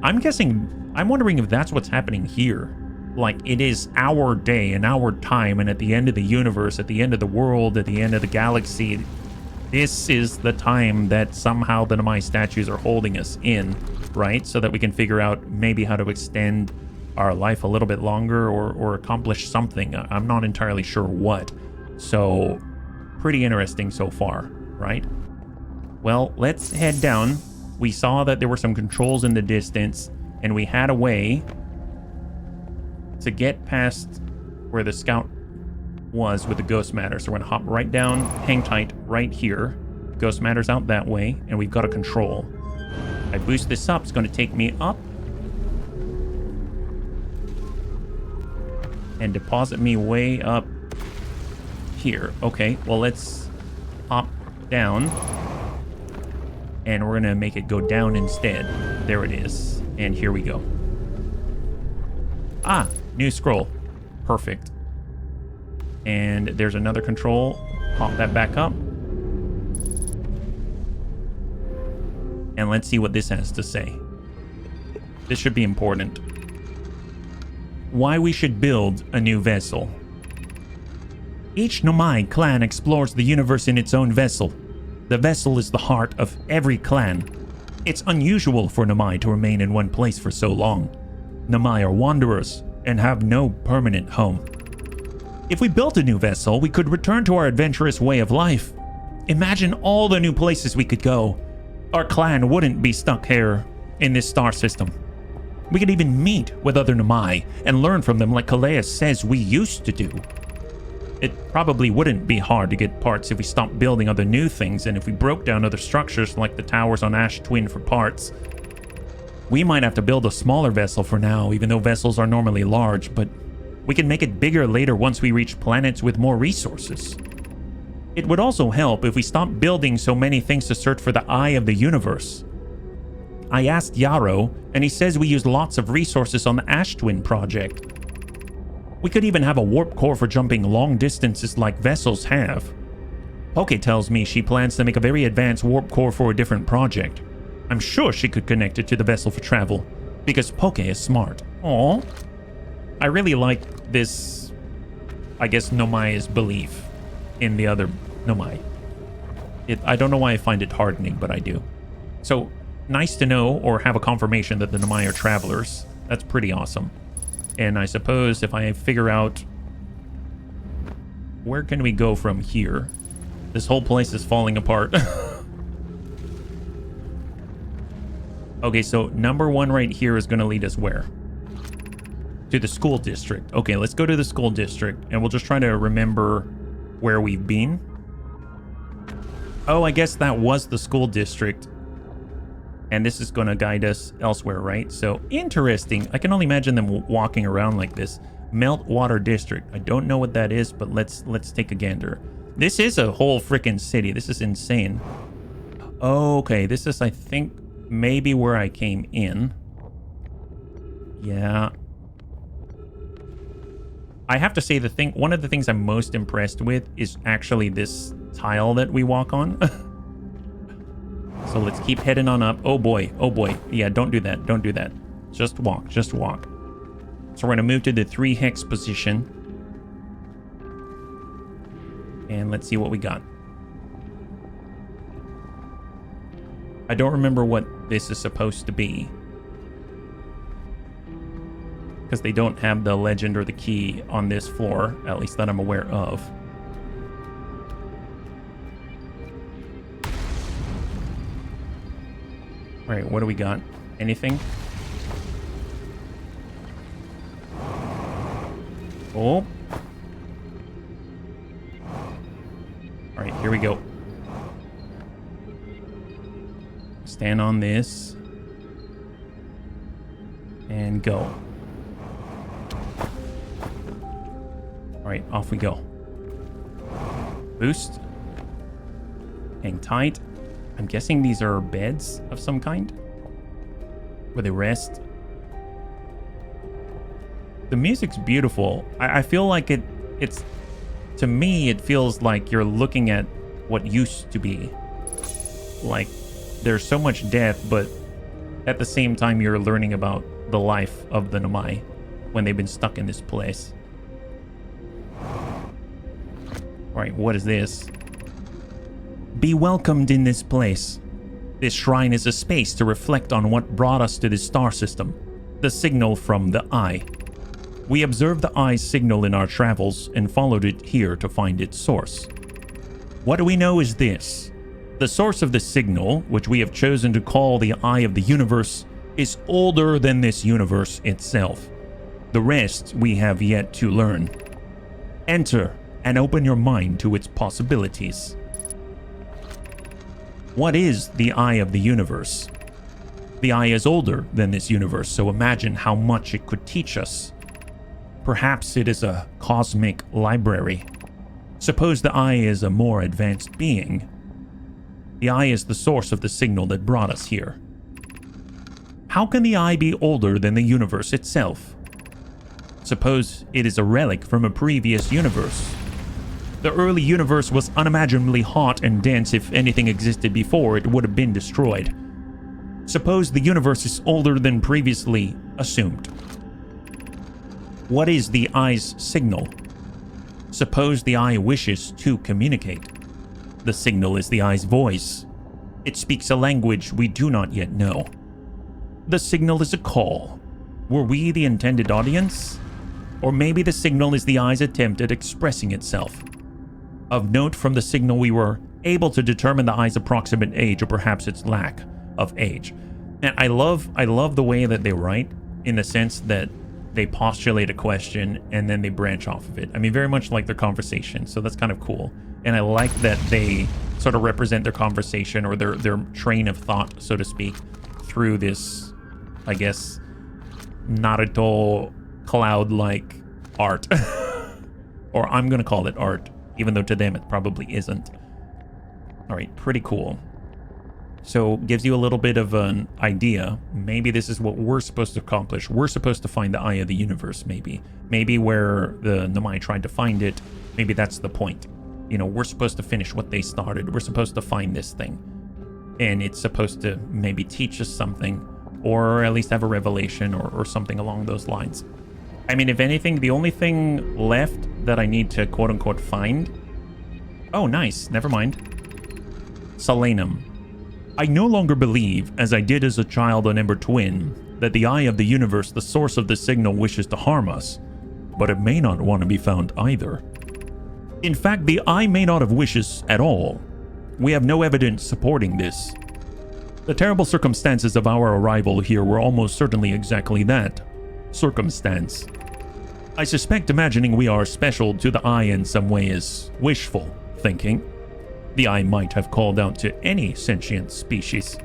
I'm wondering if that's what's happening here. Like, it is our day and our time, and at the end of the universe, at the end of the world, at the end of the galaxy, this is the time that somehow the Namai statues are holding us in, right? So that we can figure out maybe how to extend our life a little bit longer or accomplish something. I'm not entirely sure what. So, pretty interesting so far, right? Well, let's head down. We saw that there were some controls in the distance, and we had a way to get past where the scout was with the ghost matter. So we're gonna hop right down, hang tight right here. Ghost matter's out that way, and we've got a control. I boost this up, it's gonna take me up and deposit me way up here. Okay, well, let's hop down, and we're gonna make it go down instead. There it is, and here we go. Ah, new scroll. Perfect. And there's another control. Pop that back up. And let's see what this has to say. This should be important. Why we should build a new vessel. Each Nomai clan explores the universe in its own vessel. The vessel is the heart of every clan. It's unusual for Nomai to remain in one place for so long. Nomai are wanderers and have no permanent home. If we built a new vessel, we could return to our adventurous way of life. Imagine all the new places we could go. Our clan wouldn't be stuck here in this star system. We could even meet with other Nomai and learn from them like Kalea says we used to do. It probably wouldn't be hard to get parts if we stopped building other new things and if we broke down other structures like the towers on Ash Twin for parts. We might have to build a smaller vessel for now, even though vessels are normally large, but we can make it bigger later once we reach planets with more resources. It would also help if we stopped building so many things to search for the eye of the universe. I asked Yarrow, and he says we used lots of resources on the Ash Twin project. We could even have a warp core for jumping long distances like vessels have. Poke tells me she plans to make a very advanced warp core for a different project. I'm sure she could connect it to the vessel for travel, because Poke is smart. Aww. I really like this, I guess, Nomai's belief in the other Nomai. I don't know why I find it hardening, but I do. So, nice to know or have a confirmation that the Nomai are travelers. That's pretty awesome. And I suppose if I figure out where can we go from here? This whole place is falling apart. Okay, so number one right here is going to lead us where? To the school district. Okay, let's go to the school district and we'll just try to remember where we've been. Oh, I guess that was the school district. And this is going to guide us elsewhere, right? So, interesting. I can only imagine them walking around like this. Meltwater District. I don't know what that is, but let's take a gander. This is a whole freaking city. This is insane. Okay, this is, I think, maybe where I came in. Yeah. I have to say one of the things I'm most impressed with is actually this tile that we walk on. So let's keep heading on up. Oh boy, oh boy. Yeah, don't do that, don't do that. Just walk, just walk. So we're gonna move to the 3 hex position. And let's see what we got. I don't remember what this is supposed to be, because they don't have the legend or the key on this floor, at least that I'm aware of. All right, what do we got? Anything? Oh. All right, here we go. Stand on this. And go. All right, off we go. Boost. Hang tight. I'm guessing these are beds of some kind, where they rest. The music's beautiful. I feel like it's, to me, it feels like you're looking at what used to be. Like, there's so much death, but at the same time, you're learning about the life of the Nomai when they've been stuck in this place. All right, what is this? Be welcomed in this place. This shrine is a space to reflect on what brought us to this star system, the signal from the Eye. We observed the Eye's signal in our travels and followed it here to find its source. What we know is this. The source of the signal, which we have chosen to call the Eye of the Universe, is older than this universe itself. The rest we have yet to learn. Enter and open your mind to its possibilities. What is the Eye of the Universe? The Eye is older than this universe, so imagine how much it could teach us. Perhaps it is a cosmic library. Suppose the Eye is a more advanced being. The Eye is the source of the signal that brought us here. How can the Eye be older than the universe itself? Suppose it is a relic from a previous universe. The early universe was unimaginably hot and dense. If anything existed before, it would have been destroyed. Suppose the universe is older than previously assumed. What is the Eye's signal? Suppose the eye wishes to communicate. The signal is the eye's voice. It speaks a language we do not yet know. The signal is a call. Were we the intended audience? Or maybe the signal is the eye's attempt at expressing itself. Of note, from the signal we were able to determine the eye's approximate age, or perhaps its lack of age. And I love the way that they write, in the sense that they postulate a question and then they branch off of it. I mean, very much like their conversation, so that's kind of cool. And I like that they sort of represent their conversation, or their train of thought, so to speak, through this, I guess, Naruto cloud-like art. Or I'm gonna call it art, even though to them it probably isn't. All right, pretty cool. So gives you a little bit of an idea. Maybe this is what we're supposed to accomplish. We're supposed to find the eye of the universe, maybe. Maybe where the Namai tried to find it, maybe that's the point. You know, we're supposed to finish what they started. We're supposed to find this thing. And it's supposed to maybe teach us something, or at least have a revelation, or something along those lines. I mean, if anything, the only thing left that I need to quote-unquote find... Oh, nice. Never mind. Solanum. I no longer believe, as I did as a child on Ember Twin, that the eye of the universe, the source of the signal, wishes to harm us. But it may not want to be found either. In fact, the eye may not have wishes at all. We have no evidence supporting this. The terrible circumstances of our arrival here were almost certainly exactly that. Circumstance. I suspect imagining we are special to the eye in some way is wishful thinking. The eye might have called out to any sentient species.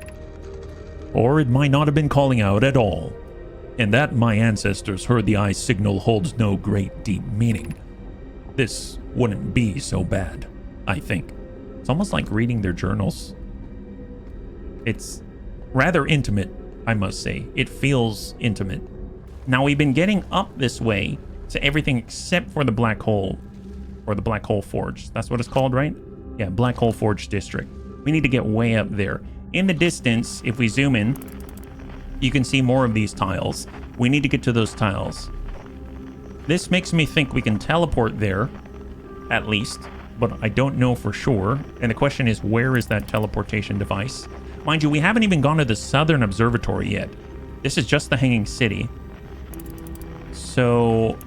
Or it might not have been calling out at all. And that my ancestors heard the eye's signal holds no great deep meaning. This wouldn't be so bad, I think. It's almost like reading their journals. It's rather intimate, I must say. It feels intimate. Now, we've been getting up this way to everything except for the Black Hole, or the Black Hole Forge. That's what it's called, right? Yeah, Black Hole Forge District. We need to get way up there. In the distance, if we zoom in, you can see more of these tiles. We need to get to those tiles. This makes me think we can teleport there, at least, but I don't know for sure. And the question is, where is that teleportation device? Mind you, we haven't even gone to the Southern Observatory yet. This is just the Hanging City. So,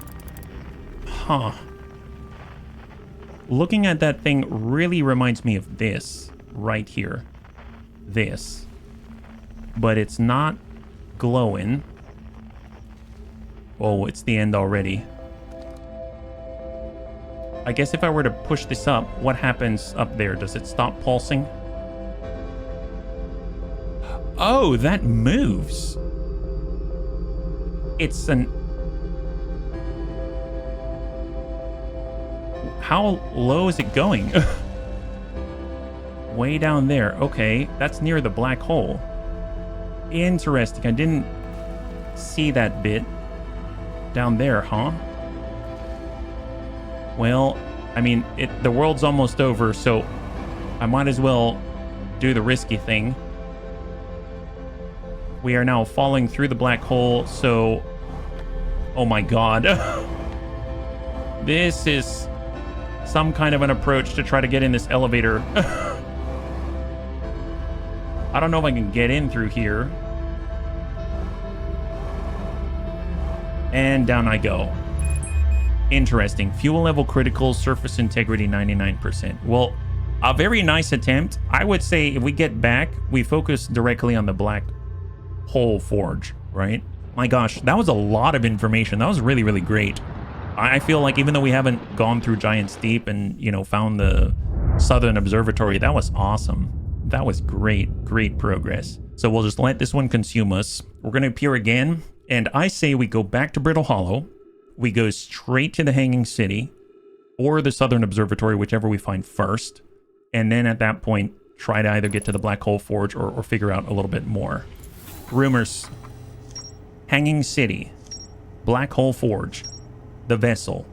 looking at that thing really reminds me of this right here. This. But it's not glowing. Oh, it's the end already. I guess if I were to push this up, what happens up there? Does it stop pulsing? Oh, that moves. It's an... How low is it going? Way down there. Okay, that's near the black hole. Interesting. I didn't see that bit down there, huh? Well, I mean, the world's almost over, so I might as well do the risky thing. We are now falling through the black hole, so... Oh my god. This is some kind of an approach to try to get in this elevator. I don't know if I can get in through here. And down I go. Interesting. Fuel level critical, surface integrity 99%. Well, a very nice attempt. I would say if we get back, we focus directly on the black hole forge, right? My gosh, that was a lot of information. That was really, really great. I feel like even though we haven't gone through Giant's Deep and, you know, found the Southern Observatory, that was awesome. That was great, great progress. So we'll just let this one consume us. We're going to appear again, and I say we go back to Brittle Hollow. We go straight to the Hanging City or the Southern Observatory, whichever we find first. And then at that point, try to either get to the Black Hole Forge or figure out a little bit more. Rumors. Hanging City. Black Hole Forge. The vessel.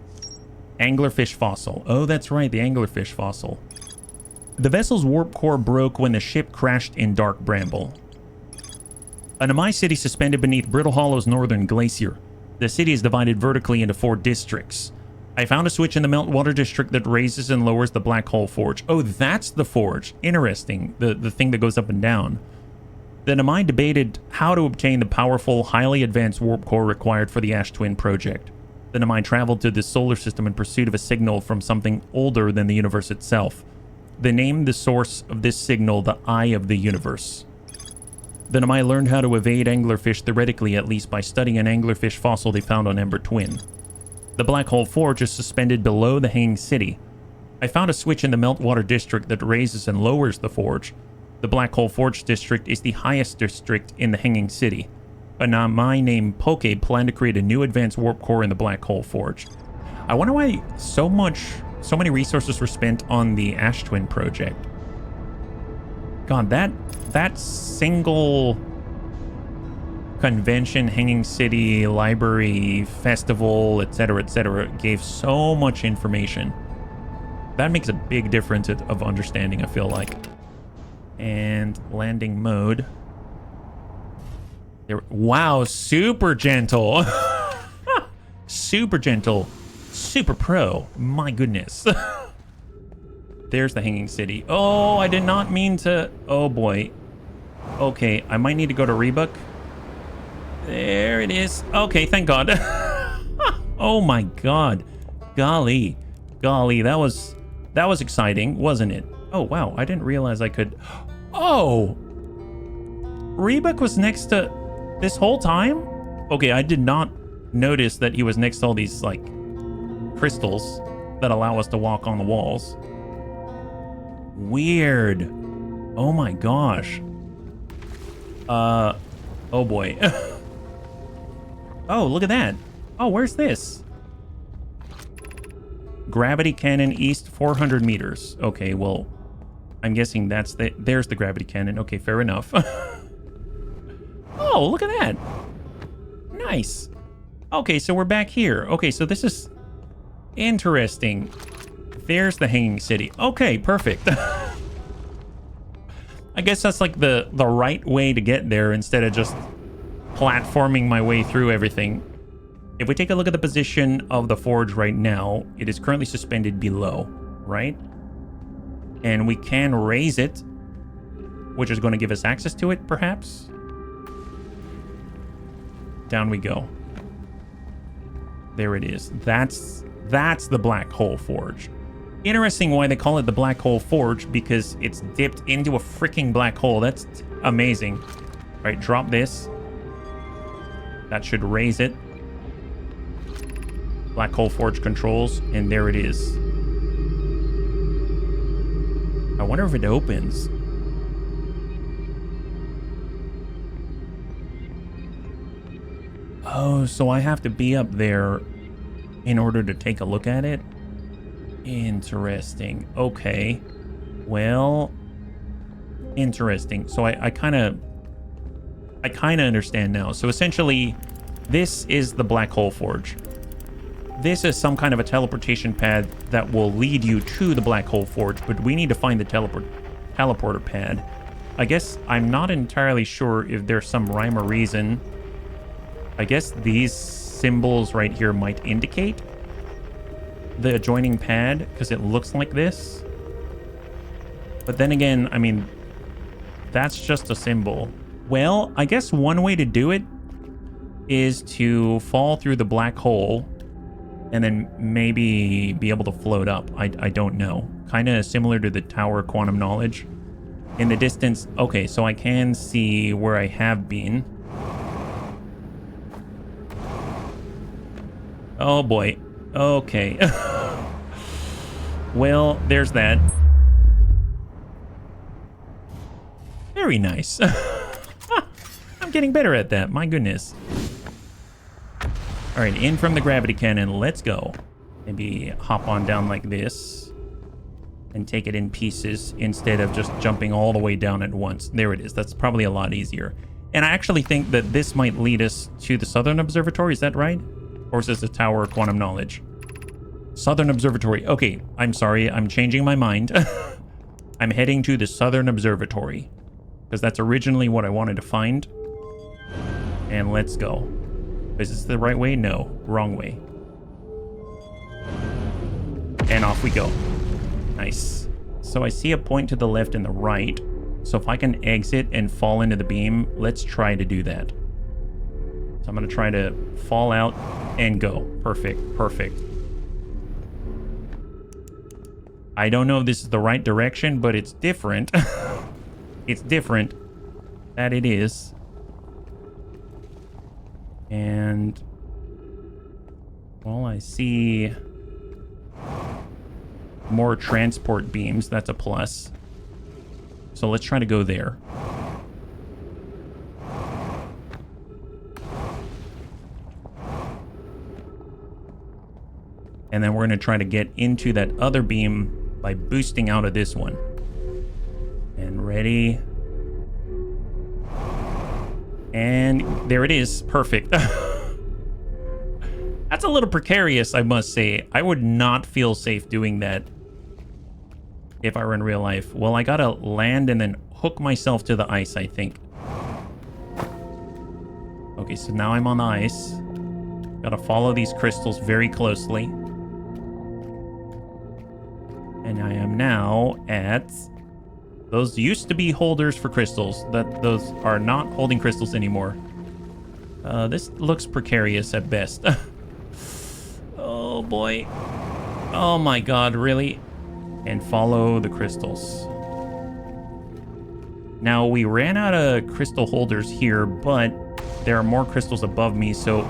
Anglerfish fossil. Oh, that's right, the anglerfish fossil. The vessel's warp core broke when the ship crashed in Dark Bramble. An Amai city suspended beneath Brittle Hollow's northern glacier. The city is divided vertically into 4 districts. I found a switch in the meltwater district that raises and lowers the black hole forge. Oh, that's the forge. Interesting. The thing that goes up and down. The Namai debated how to obtain the powerful, highly advanced warp core required for the Ash Twin project. The Namai traveled to the solar system in pursuit of a signal from something older than the universe itself. They named the source of this signal the Eye of the Universe. The Namai learned how to evade anglerfish theoretically, at least by studying an anglerfish fossil they found on Ember Twin. The black hole forge is suspended below the Hanging City. I found a switch in the meltwater district that raises and lowers the forge. The black hole forge district is the highest district in the Hanging City. A Namai named Poke planned to create a new advanced warp core in the black hole forge. I wonder why so many resources were spent on the Ash Twin project. God, that single convention, Hanging City, library, festival, etc., gave so much information. That makes a big difference of understanding, I feel like. And landing mode. There, wow, super gentle. Super gentle. Super pro. My goodness. There's the Hanging City. Oh, I did not mean to. Oh boy. Okay, I might need to go to Rebuck. There it is. Okay, thank God. Oh my God. Golly. That was exciting, wasn't it? Oh wow, I didn't realize I could. Oh, Rebuck was next to this whole time? Okay, I did not notice that he was next to all these like crystals that allow us to walk on the walls. Weird. Oh my gosh. Oh boy. Oh, look at that. Oh, where's this? Gravity cannon east 400 meters. Okay, well, I'm guessing there's the gravity cannon. Okay, fair enough. Oh, look at that. Nice. Okay, so we're back here. Okay, so this is interesting. There's the Hanging City. Okay, perfect. I guess that's like the right way to get there instead of just platforming my way through everything. If we take a look at the position of the forge right now, it is currently suspended below, right? And we can raise it, which is going to give us access to it, perhaps. Down we go. There it is. That's the black hole forge. Interesting why they call it the black hole forge, because it's dipped into a freaking black hole. That's amazing. All right, drop this. That should raise it. Black hole forge controls, and there it is. I wonder if it opens. Oh, so I have to be up there in order to take a look at it? Interesting. Okay. Well, interesting. So I kind of understand now. So essentially, this is the black hole forge. This is some kind of a teleportation pad that will lead you to the black hole forge, but we need to find the teleporter pad. I guess I'm not entirely sure if there's some rhyme or reason. I guess these symbols right here might indicate the adjoining pad, because it looks like this. But then again, I mean, that's just a symbol. Well, I guess one way to do it is to fall through the black hole and then maybe be able to float up. I don't know. Kind of similar to the Tower of Quantum Knowledge. In the distance, okay, so I can see where I have been. Oh boy. Okay. Well, there's that. Very nice. I'm getting better at that, my goodness. All right, in from the gravity cannon, let's go. Maybe hop on down like this and take it in pieces instead of just jumping all the way down at once. There it is. That's probably a lot easier. And I actually think that this might lead us to the Southern Observatory. Is that right? Or is this the Tower of Quantum Knowledge? Southern Observatory. Okay, I'm sorry. I'm changing my mind. I'm heading to the Southern Observatory because that's originally what I wanted to find. And let's go. Is this the right way? No, wrong way. And off we go. Nice. So I see a point to the left and the right. So if I can exit and fall into the beam, let's try to do that. So I'm going to try to fall out and go. Perfect. Perfect. I don't know if this is the right direction, but it's different. It's different. That it is. And... well, I see... more transport beams. That's a plus. So let's try to go there. And then we're going to try to get into that other beam by boosting out of this one. And ready. And there it is. Perfect. That's a little precarious, I must say. I would not feel safe doing that if I were in real life. Well, I gotta land and then hook myself to the ice, I think. Okay, so now I'm on the ice. Gotta follow these crystals very closely. And I am now at... those used to be holders for crystals. Those are not holding crystals anymore. This looks precarious at best. Oh boy. Oh my god, really? And follow the crystals. Now, we ran out of crystal holders here, but there are more crystals above me, so...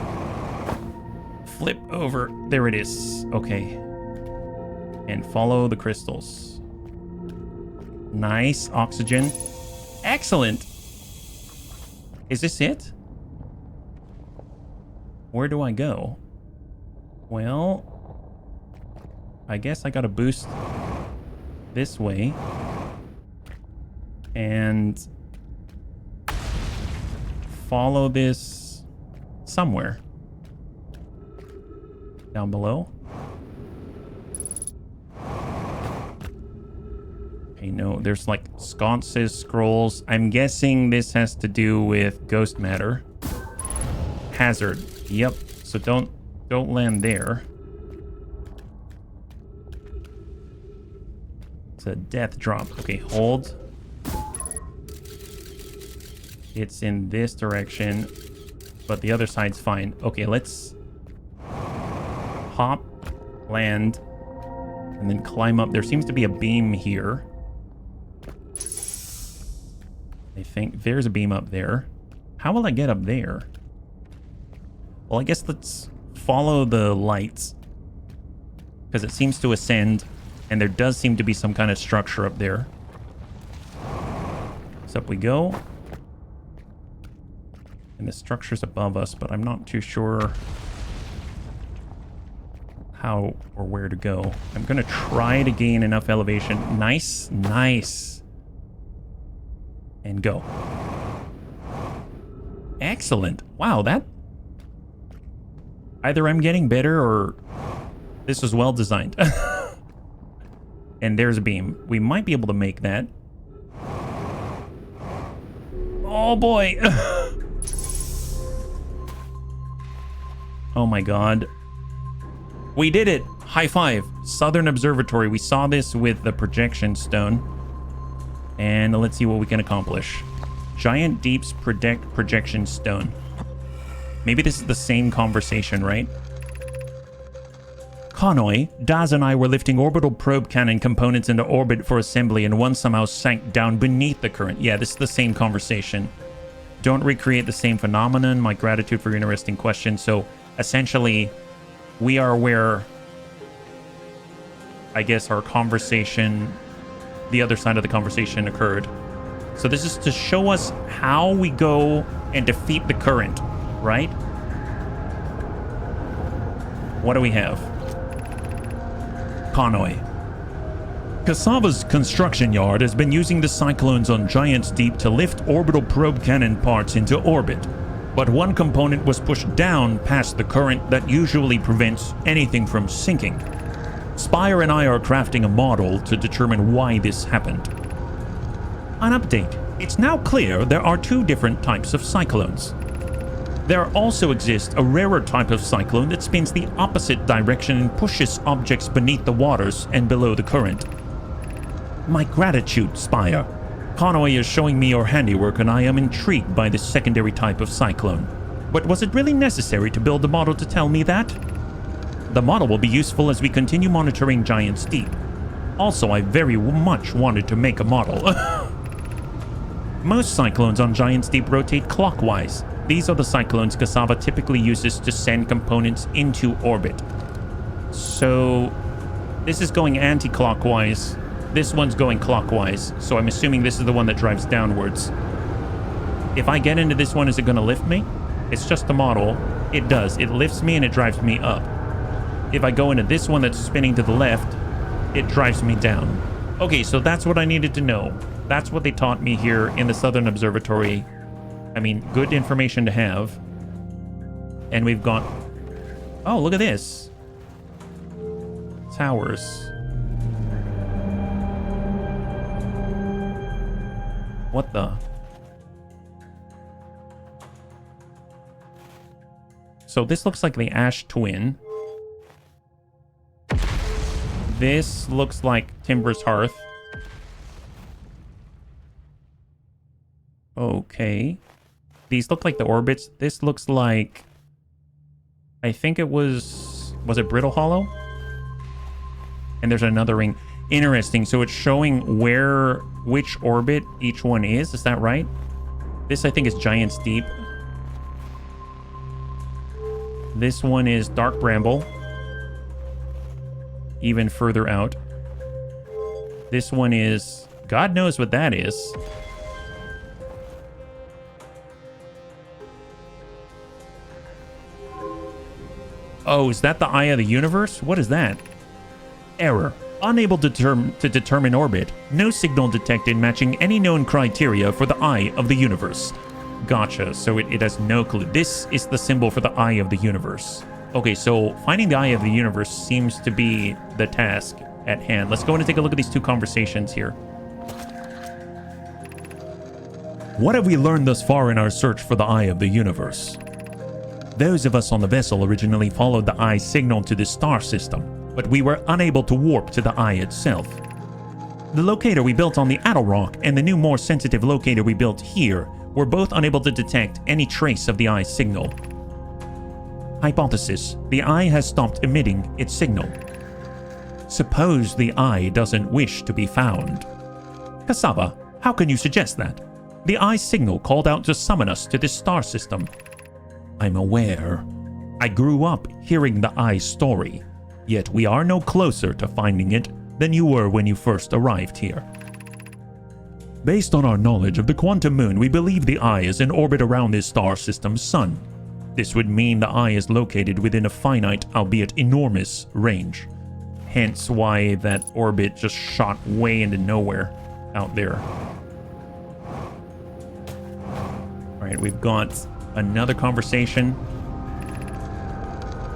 flip over. There it is. Okay. And follow the crystals. Nice. Oxygen. Excellent. Is this it? Where do I go? Well, I guess I gotta boost this way. And follow this somewhere. Down below. Okay, no, there's like sconces, scrolls. I'm guessing this has to do with ghost matter. Hazard. Yep. So don't land there. It's a death drop. Okay, hold. It's in this direction, but the other side's fine. Okay, let's hop, land, and then climb up. There seems to be a beam here. I think there's a beam up there. How will I get up there? Well, I guess let's follow the lights, because it seems to ascend, and there does seem to be some kind of structure up there. So up we go. And the structure's above us, but I'm not too sure how or where to go. I'm going to try to gain enough elevation. Nice, nice. And go. Excellent. Wow, that... either I'm getting better or this was well designed. And there's a beam. We might be able to make that. Oh boy. Oh my god. We did it. High five. Southern Observatory. We saw this with the projection stone. And let's see what we can accomplish. Giant Deep's projection stone. Maybe this is the same conversation, right? Connoy, Daz and I were lifting orbital probe cannon components into orbit for assembly, and one somehow sank down beneath the current. Yeah, this is the same conversation. Don't recreate the same phenomenon. My gratitude for your interesting question. So, essentially, we are where, I guess, our conversation, the other side of the conversation occurred. So this is to show us how we go and defeat the current, right? What do we have? Connoy. Cassava's construction yard has been using the cyclones on Giant's Deep to lift orbital probe cannon parts into orbit. But one component was pushed down past the current that usually prevents anything from sinking. Spire and I are crafting a model to determine why this happened. An update. It's now clear there are two different types of cyclones. There also exists a rarer type of cyclone that spins the opposite direction and pushes objects beneath the waters and below the current. My gratitude, Spire. Conway is showing me your handiwork and I am intrigued by this secondary type of cyclone. But was it really necessary to build the model to tell me that? The model will be useful as we continue monitoring Giant's Deep. Also, I very much wanted to make a model. Most cyclones on Giant's Deep rotate clockwise. These are the cyclones Cassava typically uses to send components into orbit. So, this is going anti-clockwise. This one's going clockwise. So I'm assuming this is the one that drives downwards. If I get into this one, is it going to lift me? It's just a model. It does. It lifts me and it drives me up. If I go into this one that's spinning to the left, it drives me down. Okay, so that's what I needed to know. That's what they taught me here in the Southern Observatory. I mean, good information to have. And we've got... Oh, look at this. Towers. What the... So this looks like the Ash Twin. This looks like Timber's Hearth. Okay. These look like the orbits. This looks like... I think it was... Was it Brittle Hollow? And there's another ring. Interesting. So it's showing which orbit each one is. Is that right? This, I think, is Giant's Deep. This one is Dark Bramble. Even further out. This one is... God knows what that is. Oh, is that the Eye of the Universe? What is that? Error. Unable to determine orbit. No signal detected matching any known criteria for the Eye of the Universe. Gotcha. So it has no clue. This is the symbol for the Eye of the Universe. Okay, so finding the Eye of the Universe seems to be the task at hand. Let's go in and take a look at these two conversations here. What have we learned thus far in our search for the Eye of the Universe? Those of us on the vessel originally followed the Eye's signal to the star system, but we were unable to warp to the Eye itself. The locator we built on the Addle Rock and the new more sensitive locator we built here were both unable to detect any trace of the Eye's signal. Hypothesis: the Eye has stopped emitting its signal. Suppose the Eye doesn't wish to be found. Cassava, how can you suggest that? The Eye's signal called out to summon us to this star system. I'm aware. I grew up hearing the Eye's story, yet we are no closer to finding it than you were when you first arrived here. Based on our knowledge of the quantum moon, we believe the Eye is in orbit around this star system's sun. This would mean the Eye is located within a finite, albeit enormous, range. Hence why that orbit just shot way into nowhere out there. Alright, we've got another conversation.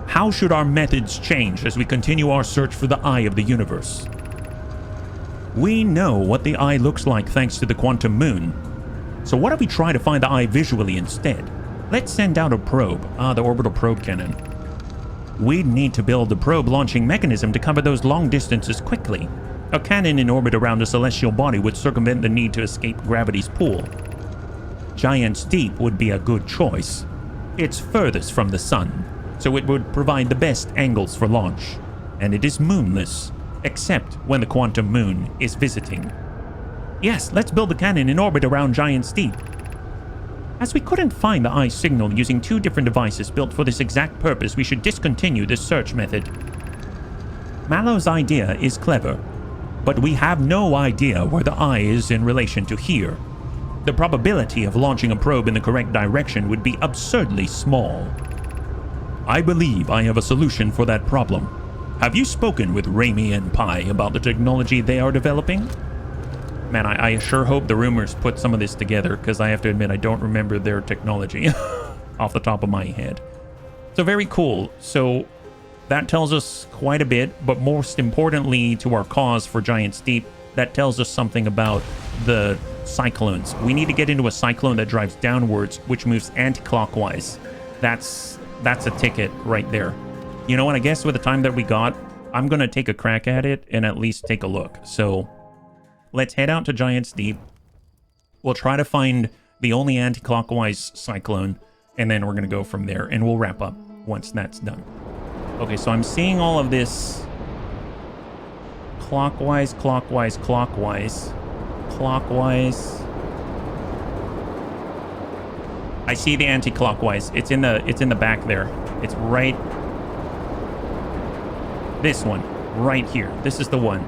How should our methods change as we continue our search for the Eye of the Universe? We know what the Eye looks like thanks to the quantum moon. So what if we try to find the Eye visually instead? Let's send out a probe. The orbital probe cannon. We'd need to build a probe launching mechanism to cover those long distances quickly. A cannon in orbit around a celestial body would circumvent the need to escape gravity's pull. Giant's Deep would be a good choice. It's furthest from the sun, so it would provide the best angles for launch. And it is moonless, except when the quantum moon is visiting. Yes, let's build a cannon in orbit around Giant's Deep. As we couldn't find the Eye signal using two different devices built for this exact purpose, we should discontinue this search method. Mallow's idea is clever, but we have no idea where the Eye is in relation to here. The probability of launching a probe in the correct direction would be absurdly small. I believe I have a solution for that problem. Have you spoken with Raimi and Pi about the technology they are developing? Man, I sure hope the rumors put some of this together, because I have to admit I don't remember their technology off the top of my head. So very cool. So that tells us quite a bit, but most importantly to our cause for Giant's Deep, that tells us something about the cyclones. We need to get into a cyclone that drives downwards, which moves anti-clockwise. That's a ticket right there. You know what? I guess with the time that we got, I'm going to take a crack at it and at least take a look. So let's head out to Giant's Deep. We'll try to find the only anti-clockwise cyclone, and then we're going to go from there, and we'll wrap up once that's done. Okay, so I'm seeing all of this clockwise, clockwise, clockwise, clockwise. I see the anti-clockwise. It's in the back there. It's right. This one, right here. This is the one.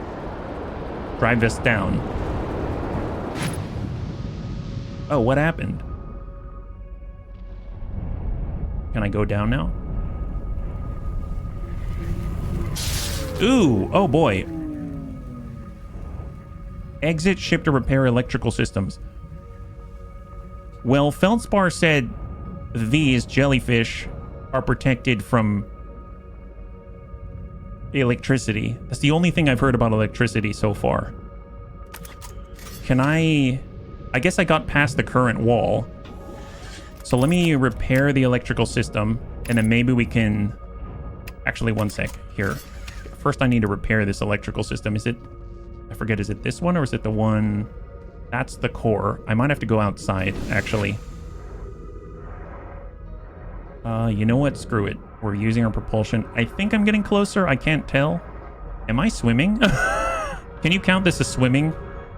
Drive us down. Oh, what happened? Can I go down now? Ooh, oh boy. Exit ship to repair electrical systems. Well, Feldspar said these jellyfish are protected from electricity. That's the only thing I've heard about electricity so far. Can I guess I got past the current wall. So let me repair the electrical system, and then maybe we can... Actually, one sec. Here. First, I need to repair this electrical system. Is it... I forget, is it this one or is it the one... That's the core. I might have to go outside, actually. You know what? Screw it. We're using our propulsion. I think I'm getting closer. I can't tell. Am I swimming? Can you count this as swimming?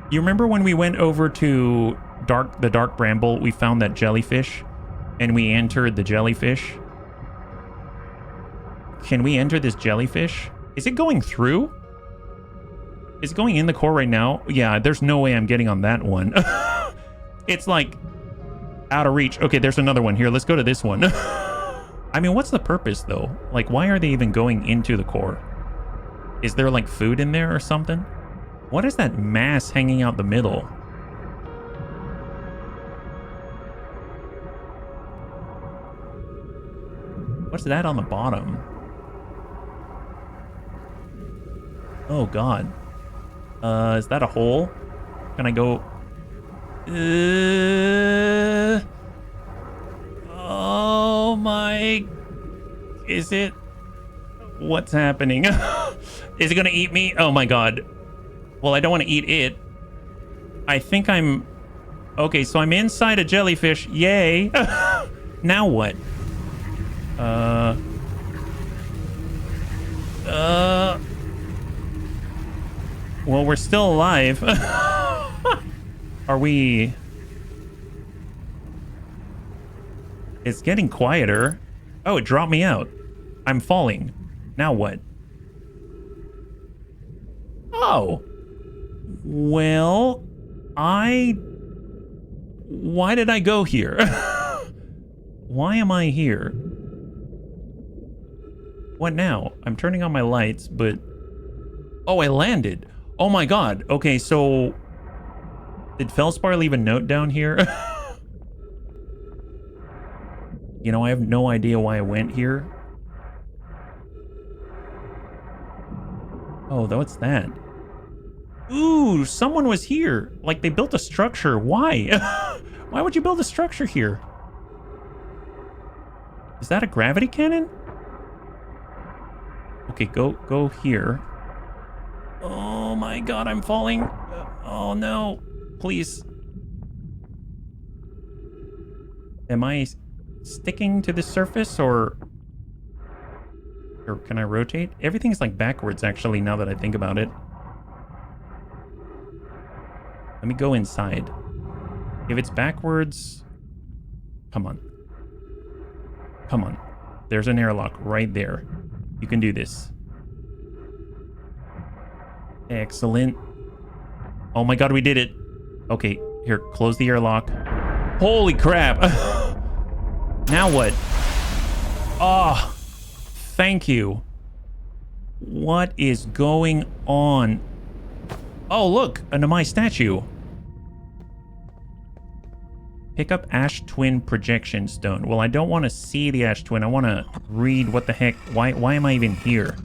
You remember when we went over to the Dark Bramble, we found that jellyfish, and we entered the jellyfish? Can we enter this jellyfish? Is it going through? Is it going in the core right now? Yeah, there's no way I'm getting on that one. It's like out of reach. Okay, there's another one here. Let's go to this one. I mean, what's the purpose though? Like, why are they even going into the core? Is there like food in there or something? What is that mass hanging out the middle? What's that on the bottom? Oh god. Is that a hole? Can I go? Oh my... Is it? What's happening? Is it gonna eat me? Oh my god. Well, I don't want to eat it. I think I'm... Okay, so I'm inside a jellyfish. Yay. Now what? Well, we're still alive. Are we... It's getting quieter. Oh, it dropped me out. I'm falling. Now what? Oh. Well, why did I go here? Why am I here? What now? I'm turning on my lights, but... Oh, I landed. Oh my god. Okay, so... Did Feldspar leave a note down here? You know, I have no idea why I went here. Oh, what's that? Ooh, someone was here. Like, they built a structure. Why? Why would you build a structure here? Is that a gravity cannon? Okay, go here. Oh my god, I'm falling. Oh no. Please. Am I sticking to the surface or can I rotate? Everything's like backwards actually now that I think about it. Let me go inside. If it's backwards... Come on. Come on. There's an airlock right there. You can do this. Excellent. Oh my god, we did it. Okay, here, close the airlock. Holy crap. Now what? Oh, thank you. What is going on? Oh, look, a Namai statue. Pick up Ash Twin Projection Stone. Well, I don't want to see the Ash Twin. I want to read what the heck. Why am I even here?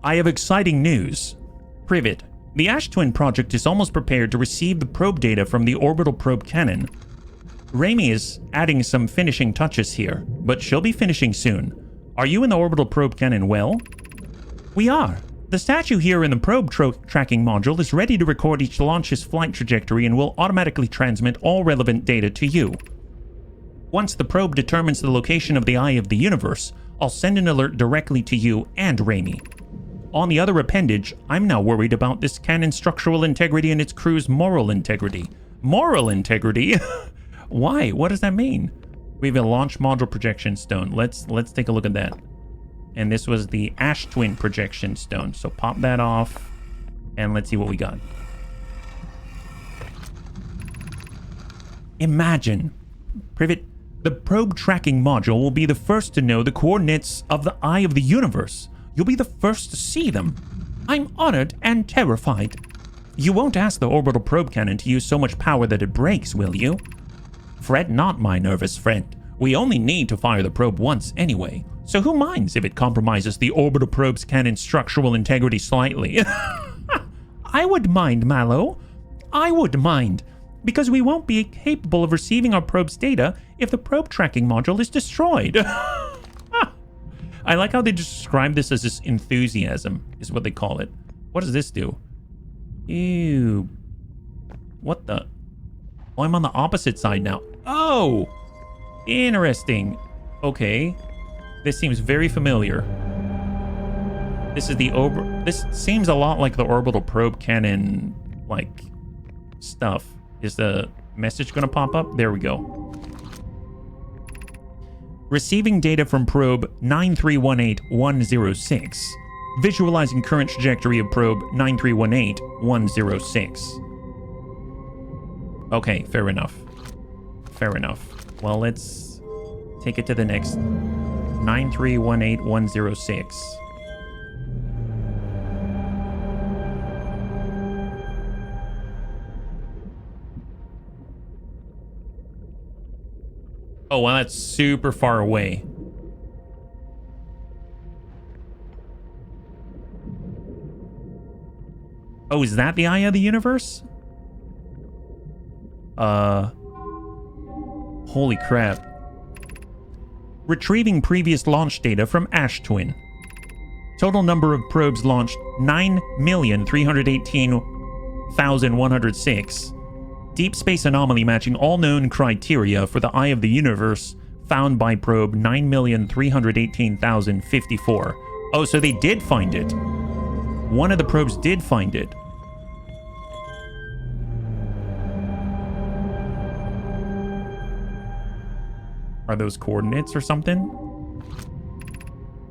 I have exciting news. Privet, the Ash Twin project is almost prepared to receive the probe data from the orbital probe cannon. Raimi is adding some finishing touches here, but she'll be finishing soon. Are you in the orbital probe cannon well? We are. The statue here in the probe tracking module is ready to record each launch's flight trajectory and will automatically transmit all relevant data to you. Once the probe determines the location of the eye of the universe, I'll send an alert directly to you and Raimi. On the other appendage, I'm now worried about this cannon's structural integrity and its crew's moral integrity. Moral integrity? Why? What does that mean? We have a launch module projection stone. Let's take a look at that. And this was the Ash Twin projection stone. So pop that off and let's see what we got. Imagine, Privet, the probe tracking module will be the first to know the coordinates of the eye of the universe. You'll be the first to see them. I'm honored and terrified. You won't ask the orbital probe cannon to use so much power that it breaks, will you? Fret not, my nervous friend. We only need to fire the probe once anyway. So who minds if it compromises the orbital probe's cannon's structural integrity slightly? I would mind, Mallow. I would mind. Because we won't be capable of receiving our probe's data if the probe tracking module is destroyed. I like how they describe this as this enthusiasm, is what they call it. What does this do? Ew. What the? Oh, I'm on the opposite side now. Oh! Interesting. Okay. This seems very familiar. This is the this seems a lot like the orbital probe cannon, like, stuff. Is the message gonna pop up? There we go. Receiving data from probe 9318106. Visualizing current trajectory of probe 9318106. Okay, fair enough. Fair enough. Well, let's take it to the next 9318106. Oh, well, that's super far away. Oh, is that the eye of the universe? Holy crap. Retrieving previous launch data from Ash Twin. Total number of probes launched 9,318,106. Deep space anomaly matching all known criteria for the eye of the universe found by probe 9,318,054. Oh, so they did find it. One of the probes did find it. Are those coordinates or something?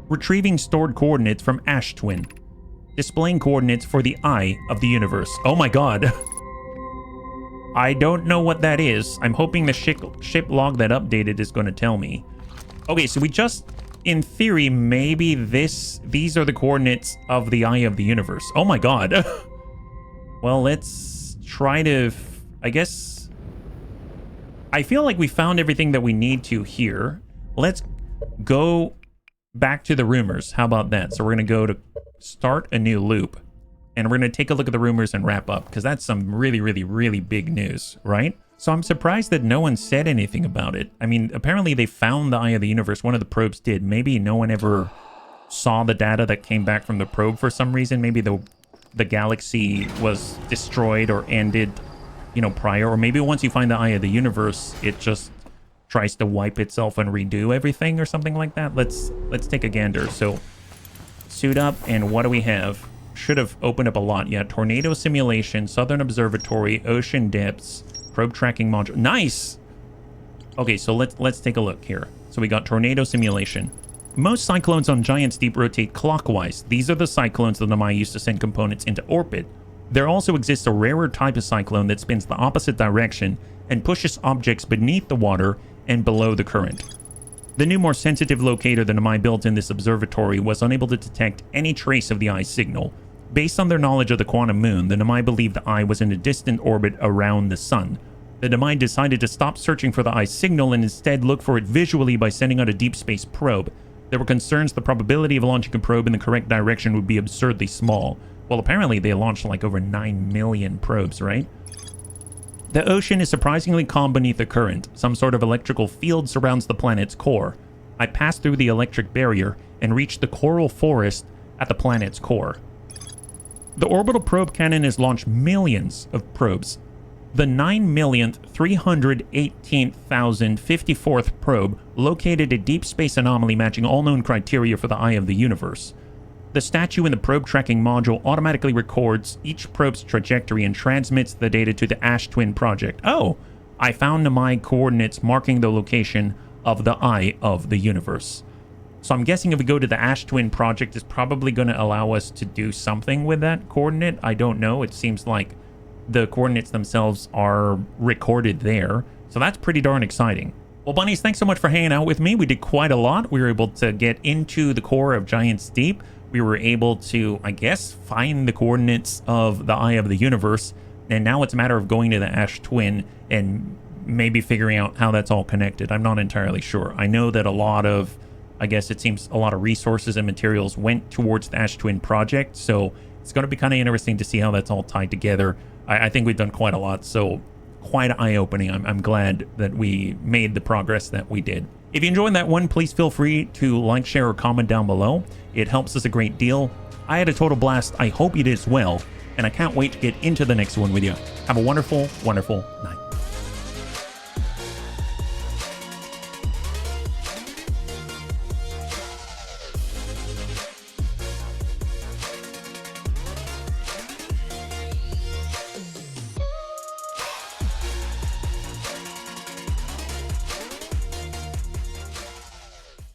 Retrieving stored coordinates from Ash Twin. Displaying coordinates for the eye of the universe. Oh my god. I don't know what that is. I'm hoping the ship log that updated is going to tell me. Okay, so we just, in theory, maybe these are the coordinates of the eye of the universe. Oh my god. Well, let's try to, I guess, I feel like we found everything that we need to here. Let's go back to the rumors. How about that? So we're going to go to start a new loop. And we're going to take a look at the rumors and wrap up, because that's some really, really, really big news, right? So I'm surprised that no one said anything about it. I mean, apparently they found the eye of the universe. One of the probes did. Maybe no one ever saw the data that came back from the probe for some reason. Maybe the galaxy was destroyed or ended, you know, prior. Or maybe once you find the eye of the universe, it just tries to wipe itself and redo everything or something like that. Let's take a gander. So suit up, and what do we have? Should have opened up a lot. Yeah, tornado simulation, southern observatory, ocean depths, probe tracking module. Nice. Okay, so let's take a look here. So we got tornado simulation. Most cyclones on Giant's Deep rotate clockwise. These are the cyclones that the Namai used to send components into orbit. There also exists a rarer type of cyclone that spins the opposite direction and pushes objects beneath the water and below the current. The new, more sensitive locator the Namai built in this observatory was unable to detect any trace of the eye's signal. Based on their knowledge of the quantum moon, the Namai believed the eye was in a distant orbit around the sun. The Namai decided to stop searching for the eye's signal and instead look for it visually by sending out a deep space probe. There were concerns the probability of launching a probe in the correct direction would be absurdly small. Well, apparently they launched like over 9 million probes, right? The ocean is surprisingly calm beneath the current. Some sort of electrical field surrounds the planet's core. I pass through the electric barrier and reach the coral forest at the planet's core. The orbital probe cannon has launched millions of probes. The 9,318,054th probe located a deep space anomaly matching all known criteria for the eye of the universe. The statue in the probe tracking module automatically records each probe's trajectory and transmits the data to the Ash Twin project. Oh, I found my coordinates marking the location of the eye of the universe. So I'm guessing if we go to the Ash Twin project, it's probably going to allow us to do something with that coordinate. I don't know. It seems like the coordinates themselves are recorded there. So that's pretty darn exciting. Well, Bunnies, thanks so much for hanging out with me. We did quite a lot. We were able to get into the core of Giant's Deep. We were able to, I guess, find the coordinates of the eye of the universe. And now it's a matter of going to the Ash Twin and maybe figuring out how that's all connected. I'm not entirely sure. I know that a lot of, I guess it seems a lot of resources and materials went towards the Ash Twin project. So it's going to be kind of interesting to see how that's all tied together. I think we've done quite a lot. So quite eye-opening. I'm glad that we made the progress that we did. If you enjoyed that one, please feel free to like, share, or comment down below. It helps us a great deal. I had a total blast. I hope you did as well. And I can't wait to get into the next one with you. Have a wonderful, wonderful night.